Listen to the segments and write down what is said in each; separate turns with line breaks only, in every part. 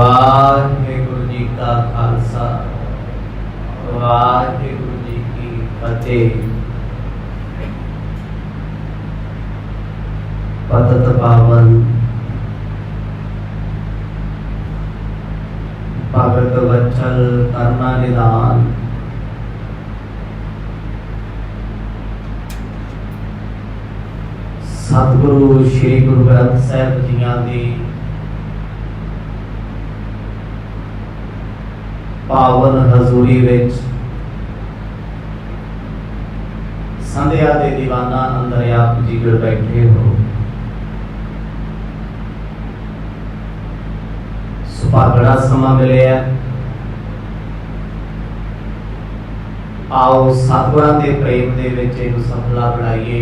वाहिगुरु जी का खालसा वाहिगुरु जी की फतेह। पतित पावन भगत वत्सल करुणा निदान सतगुरु श्री गुरु ग्रंथ साहिब जियां दी पावन हजूरी विच संध्या दे दीवाना अंदर आप जिगड़ बैठे हो। सुभागड़ा समा मिले आओ सतगुरां दे प्रेम दे विच इहनूं सफला बनाइए।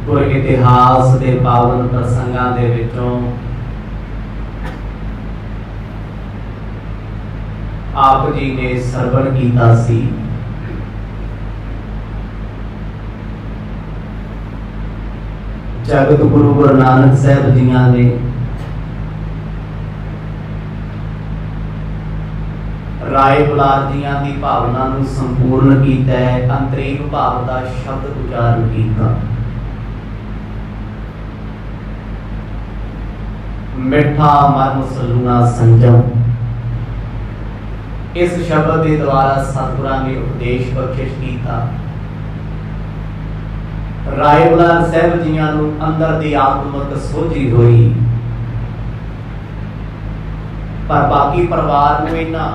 गुर इतिहास दे पावन प्रसंगां दे विचों आप जी ने सरवण कीता सी। जगत गुरु गुरु नानक साहब जियां ने राय बुलार जियां दी भावना नूं संपूर्ण कीता है। अंतरीव भाव दा शब्द उचारण कीता। मिठा मन सलूना संजम इस शब्द के द्वारा सतगुरां ने उपदेश बख्शिश किया। राय बुलार साहब जियां नूं अंदर दी आत्मक सोझी हुई, पर बाकी परिवार नूं इन्हां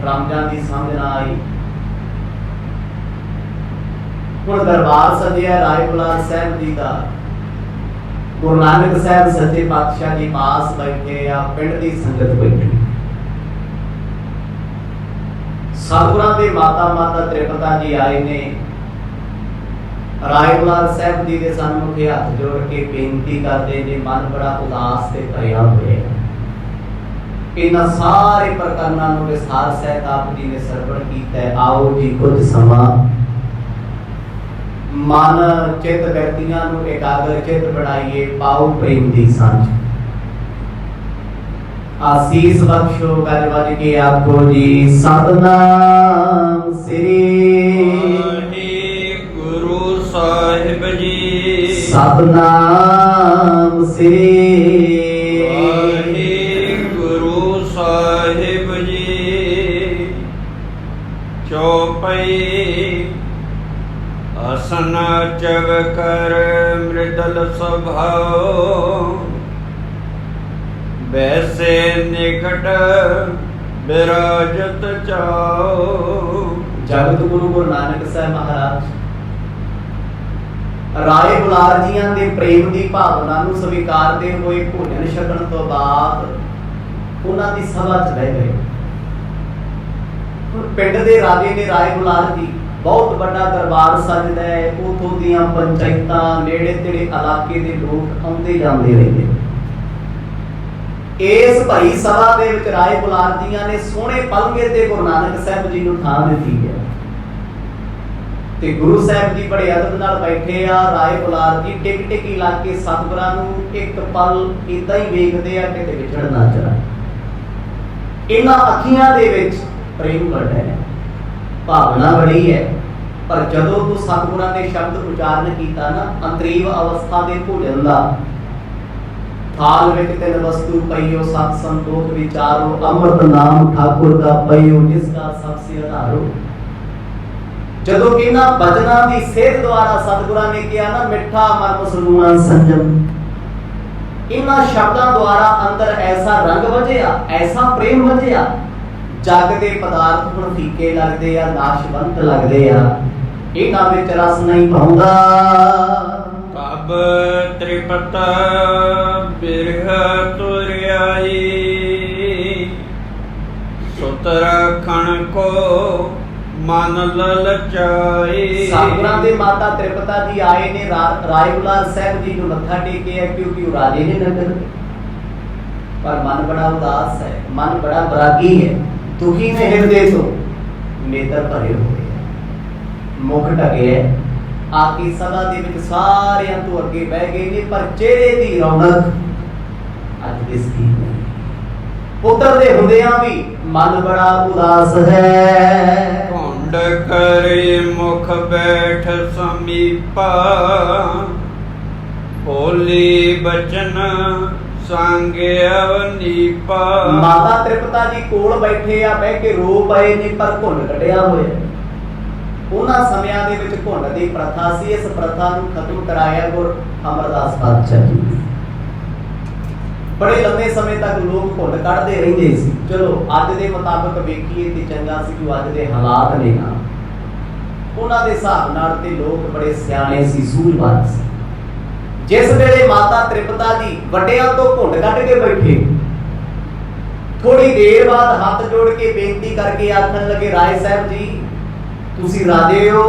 रमजां दी समझ ना आई। हुण दरबार सदिया राय बुलार साहब जी का गुरु नानक साहब सच्चे पातशाह जी पास बैठे या पिंड की संगत बैठी। सतगुरां दे माता माता त्रिपता जी आए ने राय बुलार साहब जी के सन्मुखे हाथ जोड़ के बेनती करते ने। मन बड़ा उदास से भरिया हुआ। इन्हां सारे प्रकरणां नूं विस्तार सहित आप जी ने सरवण कीता है। आओ जी कुछ समा मन चित व्यक्तियां नूं एकाग्र चित बनाइए। पाओ प्रेम दी सांझ। आसीस बख्शो गज बज के आखो जी सतनाम श्री
गुरु साहिब जी।
सतनाम श्री
गुरु साहिब जी। चौपई आसन चवकर मृदल स्वभाव। वैसे निकट विराजत चाओ।
जगत गुरु गुरु नानक साहब महाराज राय बुलार जियां दे प्रेम दी भावना नूं स्वीकारदे होए भोजन छकण तो बाद उन्हां दी सभा च बह गए। पिंड दे राजे ने राय बुलार जी बहुत बड़ा दरबार सजदा है। उथों दीयां पंचायतां नेड़े तेड़े इलाके दे लोग आउंदे जांदे रहिंदे। इस भरी सभा दे विच राय बुलार जियां ने सोहणे पलंगे ते गुरु नानक साहब जी नूं थां दित्ती है ते गुरु साहब जी बड़े अदब नाल बैठे आ। राय बुलार जी टिक टिक इलाके सतगुरां नूं एक पल इदां ही वेखदे आ किते विछड़ ना जाए। इन्हां अखीआं दे विच प्रेम बड़ा है, भावना बड़ी है। पर जदों तू सतगुरां दे शब्द उचारण कीता ना अंतरीव अवस्था दे भोजन दा थाल विच तिन वस्तु पईओ सत संतोख विचारो। अमृत नाम ठाकुर का पईओ जिसका सबसे आधारो। जदों इन्हां बचनां दी सेध द्वारा सतगुरां ने किया ना मिठा मन सलूना संजम। इन्हां शब्दां द्वारा अंदर ऐसा रंग वजिया, ऐसा प्रेम वजिया। जग दे पदार्थ हुण फीके लगदे आ, नाशवंत लगदे आ। इन्हां विच रस नहीं पाउंदा।
कब त्रिपता बिरह तुरयाई। सुत रखण को मन ललचाई।
सतगुरां दे माता त्रिपता जी आए ने राय बुलार साहब जी नूं मत्था टेके है क्योंकि वो राजे ने नगर। पर मन बड़ा उदास है, मन बड़ा बैरागी है, दुखी ने हृदय तो नेत्र भरे हुए, मुख ढके है। आके सभा दे विच सारियां तो अगे बह गए ने, पर चेहरे दी रौनक अज दिसदी नहीं। पुत्र दे हुंदियां भी मन बड़ा उदास है।
घुंड करे मुख बैठ समीपा, होली बचन सांगे अवनीपा।
माता त्रिपता जी कोल बैठे आ, बह के रो पए ने, पर घुंड कढ़िया होया। उन्हां समयां दे विच घुंड दी प्रथा सी, इस प्रथा नूं खत्म कराया गुर अमरदास पातशाह जी ने। बड़े लंबे समय तक लोग घुंड कढ़दे रहिंदे सी। चलो अज दे मुताबिक वेखीए ते चंगा सी जो अज दे हालात ने ना, उन्हां दे हिसाब नाल ते लोग बड़े सियाणे सी, सूझवान सी। जिस वेले माता त्रिपता जी वड्डियां तो घुंड कढ़ के बैठे, थोड़ी देर बाद हाथ जोड़ के बेनती करके आखन लगे, राय साहब जी तुसी राजे हो,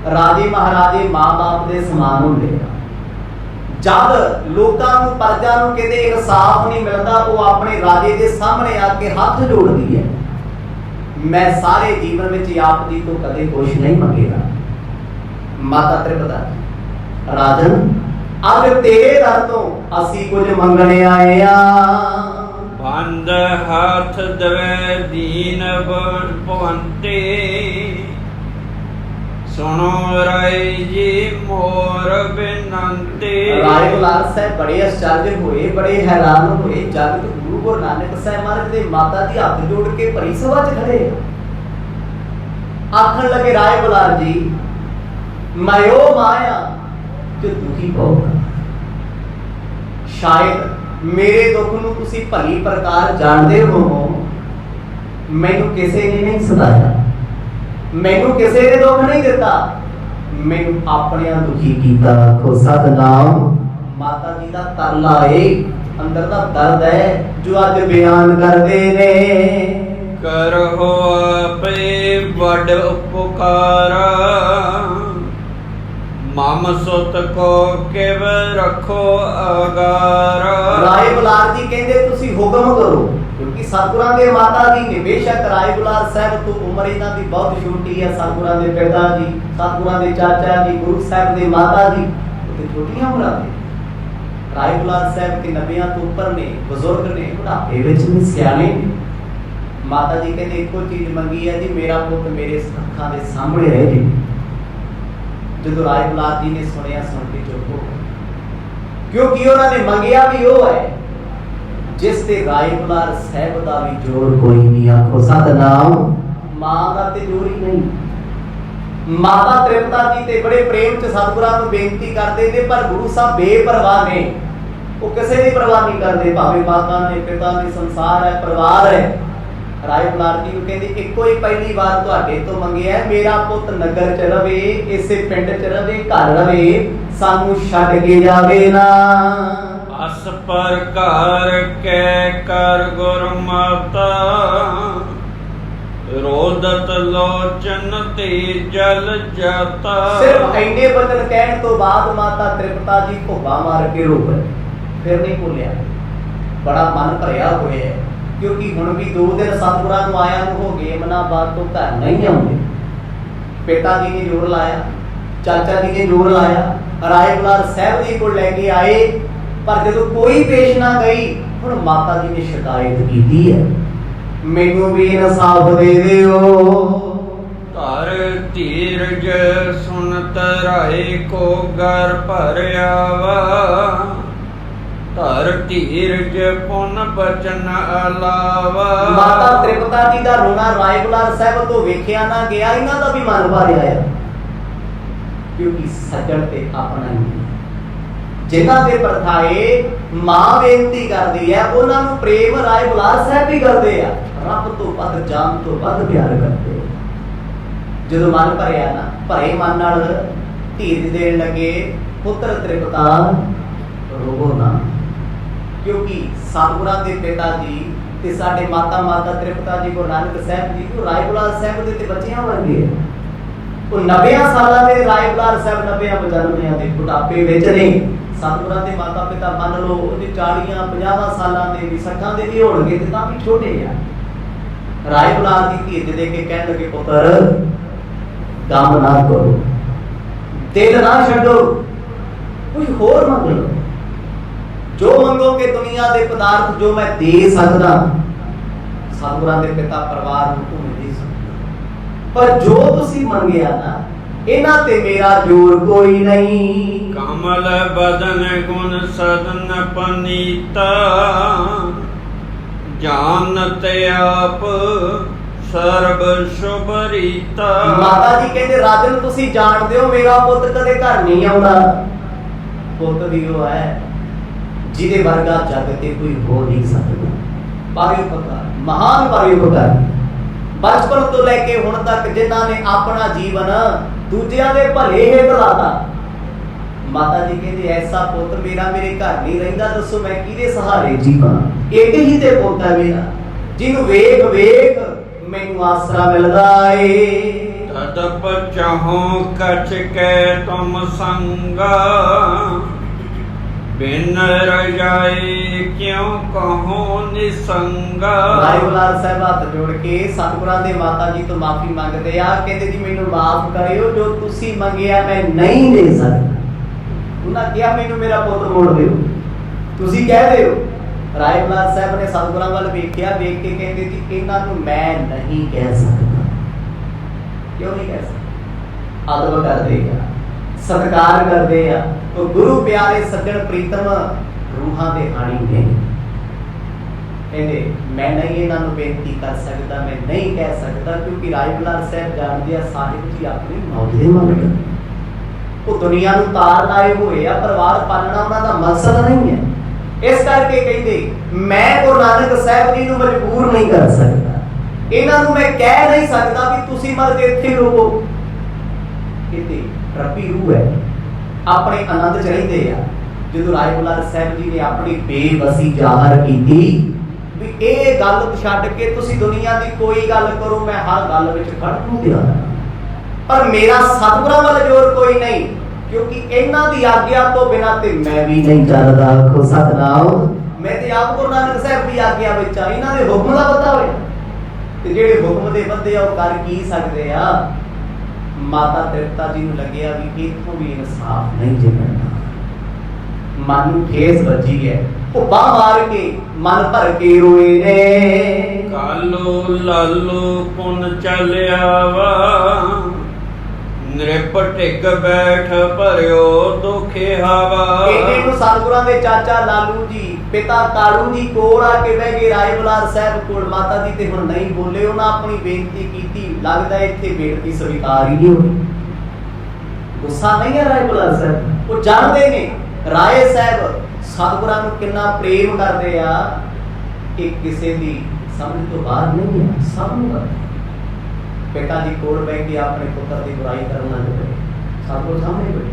राजे महाराजे मां बाप दे समान हुंदे आ। जब लोकां नूं प्रजा नूं किते इंसाफ नहीं मिलदा, वो अपने राजे दे सामने आके हाथ जोड़दी है। मैं सारे जीवन विच आप जी तो कदे कुछ नहीं मंगेगा। माता त्रिपता राजन अज तेरे दर तो असी कुछ मंगने आए आ।
बंद हाथ दवे दीन भवंते, सुनो राय जी मोर बिनंती।
राय बुलार साहब बड़े आश्चर्य हुए, बड़े हैरान हुए। जगत गुरु गुरु नानक साहब महाराज दे माता जी हाथ जोड़ के भरी सभा च खड़े आखन लगे, राय बुलार जी मैं ओ माया जो दुखी बहुत, शायद मेरे दुख नूं तुसी भली प्रकार जानदे हो। मैनू किसी ने नहीं सताया, मैनू किसी ने दुख नहीं दिता, मैनू अपने दुखी कीता। आखो सतनाम। माता जी का तरला है, अंदर दा दर्द है जो अज बयान करदे ने।
करहो आपे वड उपकारा, मम सुत को किव रखो अगारा।
राय बुलार जी कहते तुसी हुक्म करो, क्योंकि सतगुरां दे माता जी ने। बेशक राय बुलार साहब तो उम्र इन्हां दी बहुत छोटी है। सतगुरां दे पिता जी, सतगुरां दे चाचा जी, गुरु साहब दे माता जी तो छोटियां उम्रां दे। राय बुलार साहब के 90 तो ऊपर ने, बुजुर्ग ने, बुढ़ापे विच ने, सियाणे ने। माता जी कहते एको चीज मंगी है जी, मेरा पुत मेरे अखां दे सामने रहे जी। जो राय बुलार जी ने सुनिया, सुन के चुप हो गए, क्योंकि उन्होंने मंगिया भी वो है जिस ते राय बुलार साहब दा भी जोर कोई नहीं। आखो सतनाम। मां दा ते जोर ही नहीं। माता त्रिपता जी ते बड़े प्रेम च सतगुरां नूं बेनती करदे ने, पर गुरु साहब बेपरवाह ने, वो किसी दी परवाह नहीं करदे। भाਵੇਂ माता ने, पिता ने, संसार है, परिवार है। राय बुलार जी नूं कहंदे इक्को ही पहली बार तुहाडे तो मंगिया, मेरा पुत नगर च रवे, इसे पिंड च रवे, घर रवे, सानू छड्ड के जावे ना।
अस प्रकार कै कर गुर माता, रोदत लोचन ते जल जाता।
सिर्फ इन्ने बचन कहने तो बाद माता त्रिपता जी भुब्बा मार के रो पए, फिर नहीं बोलिया। बड़ा मन भरिया होया है, क्योंकि हुण भी 2 दिन सतगुरां नूं आया नूं हो गए, मनाबाद तो घर नहीं आउंदे। पिता जी ने जोर लाया, चाचा जी ने जोर लाया, राय बुलार साहब जी को लैके आए, पर जदों कोई पेश ना गई, हुण माता जी ने शिकायत की है, मैनू भी इंसाफ दे दिओ।
धर धीरज सुनत राय को घर भर आवा, धर धीरज पुन बचन अलावा।
माता त्रिपता जी का रोना राय बुलार साहब तो वेखिया ना गया, इन्हां दा भी मन भर आया, क्योंकि सज्जण ते अपना ही जिन्हां ते प्रथाए मां बेनती करदी है, उन्हां नूं प्रेम राय बुलार साहब भी करदे आ, रब तो वध जान तो वध प्यार करदे। जदों मन भरिया ना, भरे मन नाल धीरज देण लगे, पुत्र त्रिपता रोवो ना, क्योंकि सतगुरां दे पिता जी ते साडे माता त्रिपता जी गुरु नानक साहब जी को राय बुलार साहब दे ते बच्चियां वर्गे है। ਉਹ 90 ਸਾਲਾਂ ਦੇ ਰਾਏ ਬੁਲਾਰ ਸਾਹਿਬ 90 ਦੇ ਬੁਢਾਪੇ ਵਿੱਚ ਨੇ। ਸਤਿਗੁਰਾਂ ਦੇ ਮਾਤਾ ਪਿਤਾ ਮੰਨ ਲਓ ਉਹਦੇ 40 50 ਸਾਲਾਂ ਦੇ ਵੀ 60 ਦੇ ਵੀ ਹੋਣਗੇ ਤੇ ਤਾਂ ਵੀ ਛੋਟੇ ਆ। ਰਾਏ ਬੁਲਾਰ ਦੀ ਧੀ ਦੇ ਕੇ ਕਹਿਣ ਲੱਗੇ ਪੁੱਤਰ ਗਮ ਨਾ ਕਰੋ, दिल ना छड्डो, कुछ होर मंग लो। जो मंगोगे दुनिया के पदार्थ जो मैं दे सकदा, सतगुरां दे पिता परवार नूं तुम दे सकदे, पर जो तुसी मंगिया ना इन्हां ते मेरा जोर कोई नहीं।
कमल बदन गुण सदन पनीता, जानत आप सर्ब शुभ रीता।
माता जी कहते राजन तुसी जानदे हो मेरा पुੱਤ कदे घर नहीं आउंदा। पुੱਤ भी वो है जिहदे वर्गा जग ते कोई हो नहीं सकदा। परोपकार, महान परोपकार, बचपन तो लेके हुण तक जिन्हां ने अपना जीवन दूजियां दे भले हेठ लाता। माता जी कहते ऐसा पुੱਤ मेरा मेरे घर नहीं रहिंदा, दसो मैं किहदे सहारे जीवां। एक ही ते पुੱਤ है मेरा जिन्हूं वेख वेख मैनूं आसरा मिलदा ए।
तदप चाहो कछ कै तुम संगा, बिन रजाए क्यों कहो निसंगा।
राय बुलार साहब हाथ जोड़ के सतगुरां दे माता जी तो माफी मंगदे आ, कहंदे जी मैनूं माफ करियो जो तुसी मंगिया मैं नहीं दे सकदा। उन्हां कहा मैनूं मेरा पुੱਤ मोड़ दिओ, तुसी कह दिओ। राय बुलार साहब ने सतगुरां वल वेखिया, वेख के कहंदे जी इन्हां नूं मैं नहीं कह सकदा। क्यों नहीं कह सकदा? अदब करदे आ, सत्कार करदे आ, तो गुरु प्यारे सज्जन प्रीतम रूहां दे हाणी ने कहंदे मैं नहीं इन्हां नूं बेनती कर सकदा, मैं नहीं कह सकदा, क्योंकि राय बुलार साहब जाणदे आ साहिब जी अपनी मौत दे मालक, वो दुनिया नूं तारन आए होए आ, परिवार पालना उन्हां दा मकसद नहीं है। इस करके कहंदे मैं गुरु नानक साहब जी नूं मजबूर नहीं कर सकदा, इन्हां नूं मैं कह नहीं सकदा भी तुसीं मर के इत्थे रहो। कहंदे रब्बी रूह है अपने आनंद च रहिंदे आ। जदों राय बुलार साहब जी ने अपनी बेबसी जाहिर कीती भी ਇਹ ਗੱਲ ਛੱਡ ਕੇ ਤੁਸੀਂ ਦੁਨੀਆ ਦੀ ਕੋਈ ਗੱਲ ਕਰੋ ਮੈਂ ਹਰ ਗੱਲ ਵਿੱਚ ਖੜਨ ਨੂੰ ਤਿਆਰ ਹਾਂ, ਪਰ ਮੇਰਾ ਸਤਿਗੁਰਾਂ ਵੱਲ ਜ਼ੋਰ ਕੋਈ ਨਹੀਂ, ਕਿਉਂਕਿ ਇਹਨਾਂ ਦੀ ਆਗਿਆ ਤੋਂ ਬਿਨਾਂ ਤੇ ਮੈਂ ਵੀ ਨਹੀਂ ਚੱਲਦਾ। ਆਖੋ ਸਤਿਨਾਮ। ਮੈਂ ਤੇ ਆਪ ਗੁਰੂ ਨਾਨਕ ਸਾਹਿਬ ਦੀ ਆਗਿਆ ਵਿੱਚ ਆ, ਇਹਨਾਂ ਦੇ ਹੁਕਮ ਦਾ ਪਤਾ ਹੋਇਆ ਤੇ ਜਿਹੜੇ ਹੁਕਮ ਦੇ ਬੰਦੇ ਆ ਉਹ ਕਰ ਕੀ ਸਕਦੇ ਆ। ਮਾਤਾ ਤ੍ਰਿਪਤਾ ਜੀ ਨੂੰ ਲੱਗਿਆ ਵੀ ਇਥੋਂ ਵੀ ਇਨਸਾਫ ਨਹੀਂ ਜੇ ਮਿਲਦਾ। ਮਨ ਨੂੰ ਠੇਸ ਵੱਜੀ ਹੈ, ਭੁੱਬਾ ਮਾਰ ਕੇ ਮਨ ਭਰ ਕੇ ਰੋਏ ਨੇ।
ਕਾਲੋ ਲਾਲੋ ਪੁਨ ਚਲਿਆ ਵਾ, ਨਿਰਪ ਟਿਕ ਬੈਠ ਭਰਿਓ ਦੁਖੇ ਹਵਾ।
ਇਹਨੇ ਨੂੰ ਸਤਿਗੁਰਾਂ ਦੇ ਚਾਚਾ ਲਾਲੂ ਜੀ ਪਿਤਾ ਕਾਲੂ ਜੀ ਕੋਲ ਆ ਕੇ ਬਹਿ ਗਏ ਰਾਏ ਬੁਲਾਰ ਸਾਹਿਬ ਕੋਲ। ਮਾਤਾ ਜੀ ਤੇ ਹੁਣ ਨਹੀਂ ਬੋਲੇ, ਉਹਨਾਂ ਆਪਣੀ ਬੇਨਤੀ ਕੀਤੀ, ਲੱਗਦਾ ਇੱਥੇ ਬੇਨਤੀ ਸਵੀਕਾਰ ਹੀ ਨਹੀਂ ਹੋਈ। ਗੁੱਸਾ ਨਹੀਂ ਹੈ ਰਾਏ ਬੁਲਾਰ ਸਾਹਿਬ, ਉਹ ਜਾਣਦੇ ਨੇ ਰਾਏ ਸਾਹਿਬ ਸਤਿਗੁਰਾਂ ਨੂੰ ਕਿੰਨਾ ਪ੍ਰੇਮ ਕਰਦੇ ਆ। ਇਹ ਕਿਸੇ ਦੀ ਸਮਝ ਤੋਂ ਬਾਹਰ ਨਹੀਂ ਹੈ, ਸਭ ਨੂੰ ਪਤਾ। ਪਿਤਾ ਜੀ ਕੋਲ ਬਹਿ ਕੇ ਆਪਣੇ ਪੁੱਤਰ ਦੀ ਬੁਰਾਈ ਕਰਨ ਲੱਗ ਪਏ। ਸਤਿਗੁਰ ਸਾਹਮਣੇ ਬੈਠੇ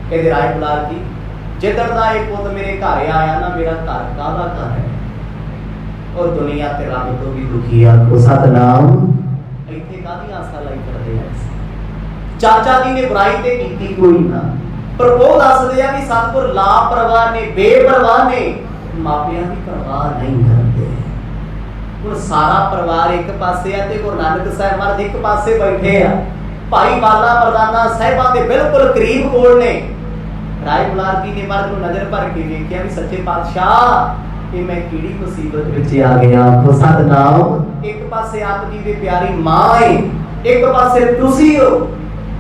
ਕਹਿੰਦੇ ਰਾਏ ਬੁਲਾਰ ਜੀ ਜਿੱਦਣ ਦਾ ਇਹ ਪੁੱਤ ਮੇਰੇ ਘਰ ਆਇਆ ਨਾ, ਮੇਰਾ ਘਰ ਕਾਹਦਾ ਘਰ ਹੈ, ਔਰ ਦੁਨੀਆ ਤੇ ਰੱਬ ਤੋਂ ਵੀ ਦੁਖੀ ਆ। ਕੋ ਸਤਨਾਮ। ਇੱਥੇ ਕਾਹਦੀ ਆਸਾ ਲਾਈ ਕਰਦੇ ਆ। ਚਾਚਾ ਜੀ ਨੇ ਬੁਰਾਈ ਤੇ ਕੀਤੀ ਕੋਈ ਨਾ, ਪਰ ਉਹ ਦੱਸਦੇ ਆ ਵੀ ਸਤਿਗੁਰ ਲਾਪਰਵਾਹ ਨੇ, ਬੇਪਰਵਾਹ ਨੇ, ਮਾਪਿਆਂ ਦੀ ਪਰਵਾਹ ਨਹੀਂ ਕਰਦੇ। ਹੁਣ ਸਾਰਾ ਪਰਿਵਾਰ ਇੱਕ ਪਾਸੇ ਆ ਤੇ ਗੁਰੂ ਨਾਨਕ ਸਾਹਿਬ ਮਹਾਰਾਜ ਇੱਕ ਪਾਸੇ ਬੈਠੇ ਆ। ਭਾਈ ਬਾਲਾ ਮਰਦਾਨਾ ਸਾਹਿਬਾਂ ਦੇ ਬਿਲਕੁਲ ਕਰੀਬ ਕੋਲ ਨੇ। ਰਾਏ ਬੁਲਾਰ ਜੀ ਨੇ ਮਹਾਰਾਜ ਨੂੰ ਨਜ਼ਰ ਭਰ ਕੇ ਵੇਖਿਆ ਵੀ ਸੱਚੇ ਪਾਤਸ਼ਾਹ ਇਹ ਮੈਂ ਕਿਹੜੀ ਮੁਸੀਬਤ ਵਿੱਚ ਆ ਗਿਆ। ਆਖੋ ਸਤਿਨਾਮ। ਇੱਕ ਪਾਸੇ ਆਪ ਜੀ ਦੇ ਪਿਆਰੀ ਮਾਂ ਏ, ਇੱਕ ਪਾਸੇ ਤੁਸੀਂ ਹੋ।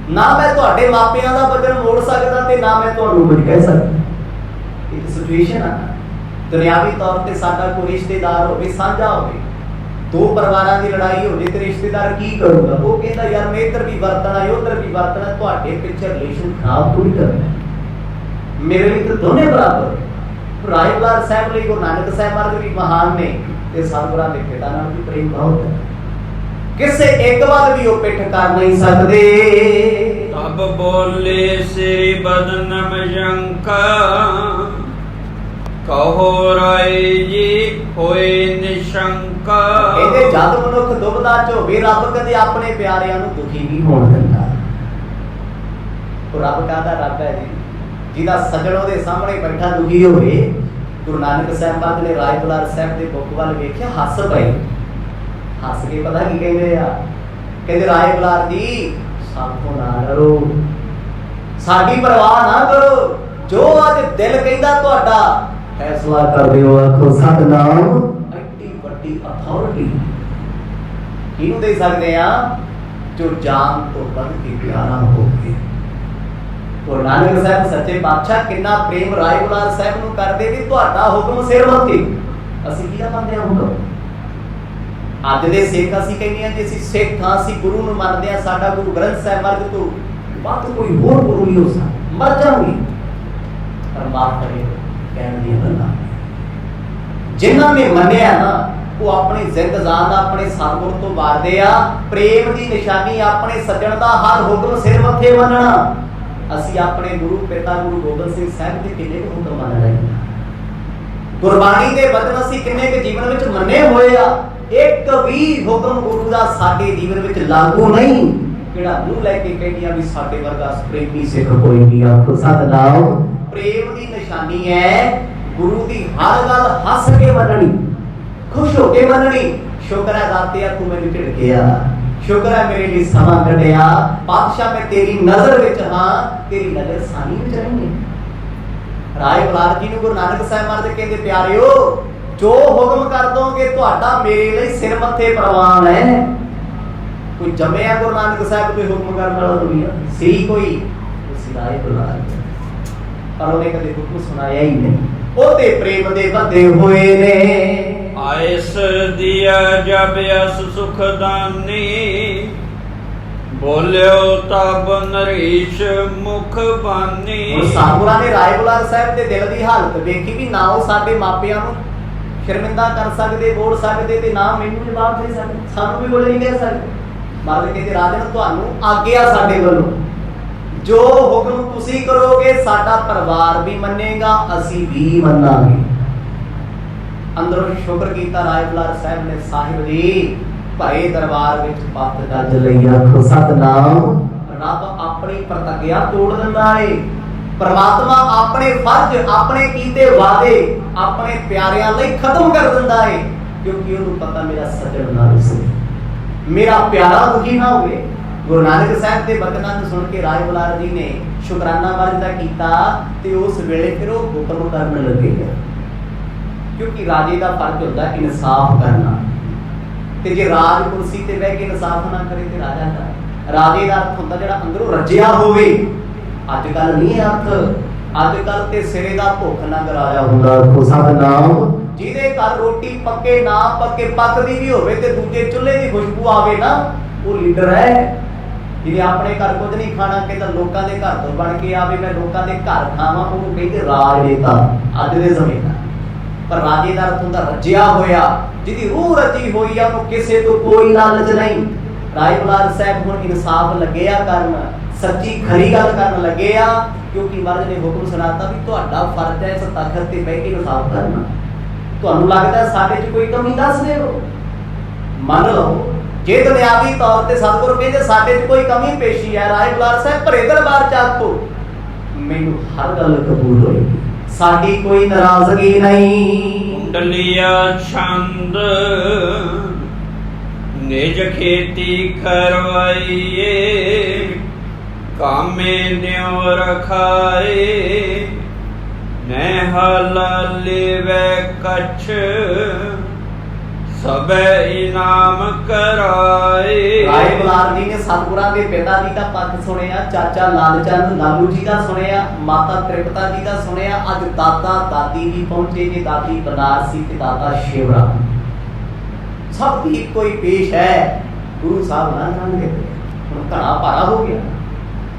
ਨਾ ਮੈਂ ਤੁਹਾਡੇ ਮਾਪਿਆਂ ਦਾ ਵਚਨ ਮੋੜ ਸਕਦਾ ਤੇ ਨਾ ਮੈਂ ਤੁਹਾਨੂੰ ਕੁਝ ਕਹਿ ਸਕਦਾ। ਇੱਕ ਸਿਚੁਏਸ਼ਨ ਆ, ਦੁਨਿਆਵੀ ਤੌਰ ਤੇ ਸਾਡਾ ਕੋਈ ਰਿਸ਼ਤੇਦਾਰ ਹੋਵੇ, ਸਾਂਝਾ ਹੋਵੇ, ਦੋ ਪਰਿਵਾਰਾਂ ਦੀ ਲੜਾਈ ਹੋ ਜੇ ਤੇ ਰਿਸ਼ਤੇਦਾਰ ਕੀ ਕਰੂਗਾ? ਉਹ ਕਹਿੰਦਾ ਯਾਰ ਮੈਂ ਇੱਧਰ ਵੀ ਵਰਤਣਾ ਉੱਧਰ ਵੀ ਵਰਤਣਾ, ਤੁਹਾਡੇ ਪਿੱਛੇ ਰਿਲੇਸ਼ਨ ਖਰਾਬ ਥੋੜੀ ਕਰਨਾ, ਮੇਰੇ ਲਈ ਤਾਂ ਦੋਨੇ ਬਰਾਬਰ। ਰਾਏ ਬੁਲਾਰ ਸਾਹਿਬ ਲਈ ਗੁਰੂ ਨਾਨਕ ਸਾਹਿਬ ਮਹਾਰਾਜ ਵੀ ਮਹਾਨ ਨੇ ਤੇ ਸਤਿਗੁਰਾਂ ਦੇ ਪਿਤਾ ਨਾਲ ਵੀ ਪ੍ਰੇਮ ਬਹੁਤ ਹੈ। ਕਿਸੇ ਇੱਕ ਵੱਲ ਵੀ ਉਹ ਪਿੱਠ ਕਰ ਨਹੀਂ ਸਕਦੇ।
ਤਬ ਬੋਲੇ ਸ੍ਰੀ ਬਦਨਮ ਜੰਕਾ, ਕਹੋ ਰਾਏ ਜੀ ਹੋਏ ਨਿਸ਼ੰਕਾ।
ਇਹਦੇ ਜਦ ਮਨੁੱਖ ਦੁਬਦਾ ਚ ਹੋਵੇ ਰੱਬ ਕਦੇ ਆਪਣੇ ਪਿਆਰਿਆਂ ਨੂੰ ਦੁਖੀ ਨਹੀਂ ਹੋਣ ਦਿੰਦਾ। ਉਹ ਰੱਬ ਕਾਹਦਾ ਰੱਬ ਹੈ ਜੀ, ਜਿਹਦਾ ਸੱਜਣ ਉਹਦੇ ਸਾਹਮਣੇ ਬੈਠਾ ਦੁਖੀ ਹੋਵੇ। ਗੁਰੂ ਨਾਨਕ ਸਾਹਿਬ ਪਾਕ ਨੇ ਰਾਏ ਬੁਲਾਰ ਸਾਹਿਬ ਦੇ ਬੁੱਕ ਵੱਲ ਵੇਖਿਆ, ਹੱਸ ਪਏ। ਹੱਸ ਕੇ ਪਤਾ ਕੀ ਕਹਿੰਦੇ ਆ? ਕਹਿੰਦੇ ਰਾਏ ਬੁਲਾਰ ਜੀ ਸਭ ਤੋਂ ਨਾ ਡਰੋ, साडी परवाह ना करो, जो अज दिल कहंदा तुहाडा फैसला कर दिओ। आखो सतनाम। एडी वड्डी अथॉरिटी किहनूं दे सकदे आ? जो जान तो बढ़ के प्यारा होवे। तो नानक साहब सच्चे पातशाह किन्ना प्रेम राय बुलार साहब नूं करदे भी तुहाडा हुक्म सिर मथे। ਅਸੀਂ ਕਿਹਦਾ ਮੰਨਦੇ ਹਾਂ ਹੁਕਮ? ਅੱਜ ਦੇ ਸਿੱਖ ਅਸੀਂ ਕਹਿੰਦੇ ਹਾਂ ਜੇ ਅਸੀਂ ਸਿੱਖ ਹਾਂ, ਅਸੀਂ ਗੁਰੂ ਨੂੰ ਮੰਨਦੇ ਹਾਂ, ਸਾਡਾ ਗੁਰੂ ਗ੍ਰੰਥ ਸਾਹਿਬ ਮਰਦ ਤੋਂ ਵੱਧ ਕੋਈ ਹੋਰ ਗੁਰੂ ਨਹੀਂ ਹੋ ਸਕਦਾ, ਮਰ ਜਾਵਾਂਗੇ। ਪਰ ਮਾਫ ਕਰੇ ਕਹਿਣ ਦੀਆਂ ਗੱਲਾਂ ਜਿਨ੍ਹਾਂ ਨੇ ਮੰਨਿਆ ਨਾ ਉਹ ਆਪਣੀ ਜ਼ਿੰਦਗਾਨ ਆਪਣੇ ਸਤਿਗੁਰ ਤੋਂ ਵਾਰਦੇ ਆ। ਪ੍ਰੇਮ ਦੀ ਨਿਸ਼ਾਨੀ ਆਪਣੇ ਸੱਜਣ ਦਾ ਹਰ ਹੁਕਮ ਸਿਰ ਮੱਥੇ ਮੰਨਣਾ। ਅਸੀਂ ਆਪਣੇ ਗੁਰੂ ਪਿਤਾ ਗੁਰੂ ਗੋਬਿੰਦ ਸਿੰਘ ਸਾਹਿਬ ਦੇ ਕਿੰਨੇ ਕੁ ਹੁਕਮ ਮੰਨ ਰਹੇ ਹਾਂ? ਗੁਰਬਾਣੀ ਦੇ ਬਚਨ ਅਸੀਂ ਕਿੰਨੇ ਕੁ ਜੀਵਨ ਵਿੱਚ ਮੰਨੇ ਹੋਏ ਆ? ਇੱਕ ਵੀ ਹੁਕਮ ਗੁਰੂ ਦਾ ਸਾਡੇ ਜੀਵਨ ਵਿੱਚ ਲਾਗੂ ਨਹੀਂ। ਕਿਹੜਾ ਮੂੰਹ ਲੈ ਕੇ ਕਹਿੰਦੀ ਆ ਵੀ ਸਾਡੇ ਵਰਗਾ ਪ੍ਰੇਮੀ ਸਿੱਖ ਕੋਈ ਨਹੀਂ। ਆਖੋ ਸਤਿਨਾਮ। ਪ੍ਰੇਮ ਦੀ ਨਿਸ਼ਾਨੀ ਹੈ ਗੁਰੂ ਦੀ ਹਰ ਗੱਲ ਹੱਸ ਕੇ ਮੰਨਣੀ, खुश होके मननी। शुक्र है दातिया तू मैनू झिड़किया, शुक्र है मेरे लिए समा कढ़िया। पातशाह मैं तेरी नजर विच हां, तेरी नजर सानी विच रही। राय बुलार जी नूं गुरु नानक साहब महाराज कहंदे प्यारिओ जो हुक्म कर दोगे तुहाडा मेरे लिए सिर मत्थे प्रवान है। कोई जम्मिया गुरु नानक साहब कोई हुक्म करने वाला दुनिया सी कोई? उसी राय बुलार पर उन्हें कदे हुक्म सुनाया ही नहीं। ओते प्रेम दे बंधे हुए ने।
आयस दिया जब यस सुख दानी, बोलियो तब नरेश मुख बानी।
सतगुरां ने राय बुलार साहब दे दिल दी हालत वेखी भी ना वो साडे मापियां नूं शर्मिंदा कर सकदे, बोल सकदे ते ना मैनूं जवाब दे सकदे, सानूं भी बोल नहीं दे सकदे। महाराज कहते राजन तुहानूं आग्या साडे वल्लों, जो हुक्म तुसीं करोगे साडा परिवार भी मन्नेगा, असीं भी मन्नांगे। अंदरों शुक्र कीता राय बुलार साहब ने, साहिब जी भरे दरबार विच पत गज लई। आखो सतनाम। रब अपनी प्रतिज्ञा तोड़ दिंदा है। परमात्मा अपने फर्ज अपने कीते वादे अपने प्यारिਆਂ ਲਈ खत्म कर दिंदा है, क्योंकि ਉਹਨੂੰ पता मेरा सजण ना रुसे, मेरा प्यारा दुखी ना होवे। गुरु नानक साहब के बचनां ਨੂੰ सुन के राय बुलार जी ने शुकराना वरदा कीता ते उस वेले फिर ਉਹ हुक्म ਕਰਨ ਲੱਗੇ। क्योंकि राजे का फर्ज होता है इंसाफ करना, ते जे राज कुर्सी ते बैठ के इंसाफ ना करे ते राजा का राजे का अर्थ होता जिहड़ा अंदरों रजिया होवे। अजकल नहीं अर्थ, अजकल ते सिरे दा भुख नंग राजा हुंदा। सतनाम। जिहदे घर रोटी पक्के ना पक्के पकदी भी होवे ते दूजे चुल्हे दी खुशबू आवे ना, वो लीडर है। जिहदे अपने घर कुछ नहीं खाना कहता लोकां दे घर तो बन के आवे, मैं लोकां दे घर खावां, ਉਹਨੂੰ ਕਹਿੰਦੇ राजनेता अज दे समय दा। पर राजे का अर्थ होंदा रजिया होया, जिहदी रूह रजी होई आ, ਉਹਨੂੰ ਕਿਸੇ ਤੋਂ कोई लालच नहीं। राय बुलार साहब हुण इंसाफ लगे आ करन, सच्ची खरी गल करन लगे आ, क्योंकि महाराज ने हुक्म सुनाता भी तुहाडा फर्ज है इस तखत ते बैठ के इंसाफ करना। तुहानूं लगदा साडे च कोई कमी दस दिओ, मन लो जे दुनियावी तौर ते सतगुर कहंदे साडे च कोई कमी पेशी है, राय बुलार साहब भरे दरबार च आखो मैनूं हर गल कबूल होएगी, साडी कोई नाराजगी नहीं।
कुंडलिया छंद निज खेती करवाइए, कामे द्यों रखाए, नेहाला लेवे कछ सबे इनाम कराए।
राय बुलार जी ने सतगुरां दे पिता जी दा पक्ष सुनिया, चाचा लाल चंद लालू जी दा सुनिया, माता त्रिपता जी दा सुनिया, अज दादा दादी भी पहुंचे जी, दादी बनारसी ते दादा शिवरा, सब दी कोई पेश है। गुरु साहब ना जाणगे हुण घड़ा भारा हो गया,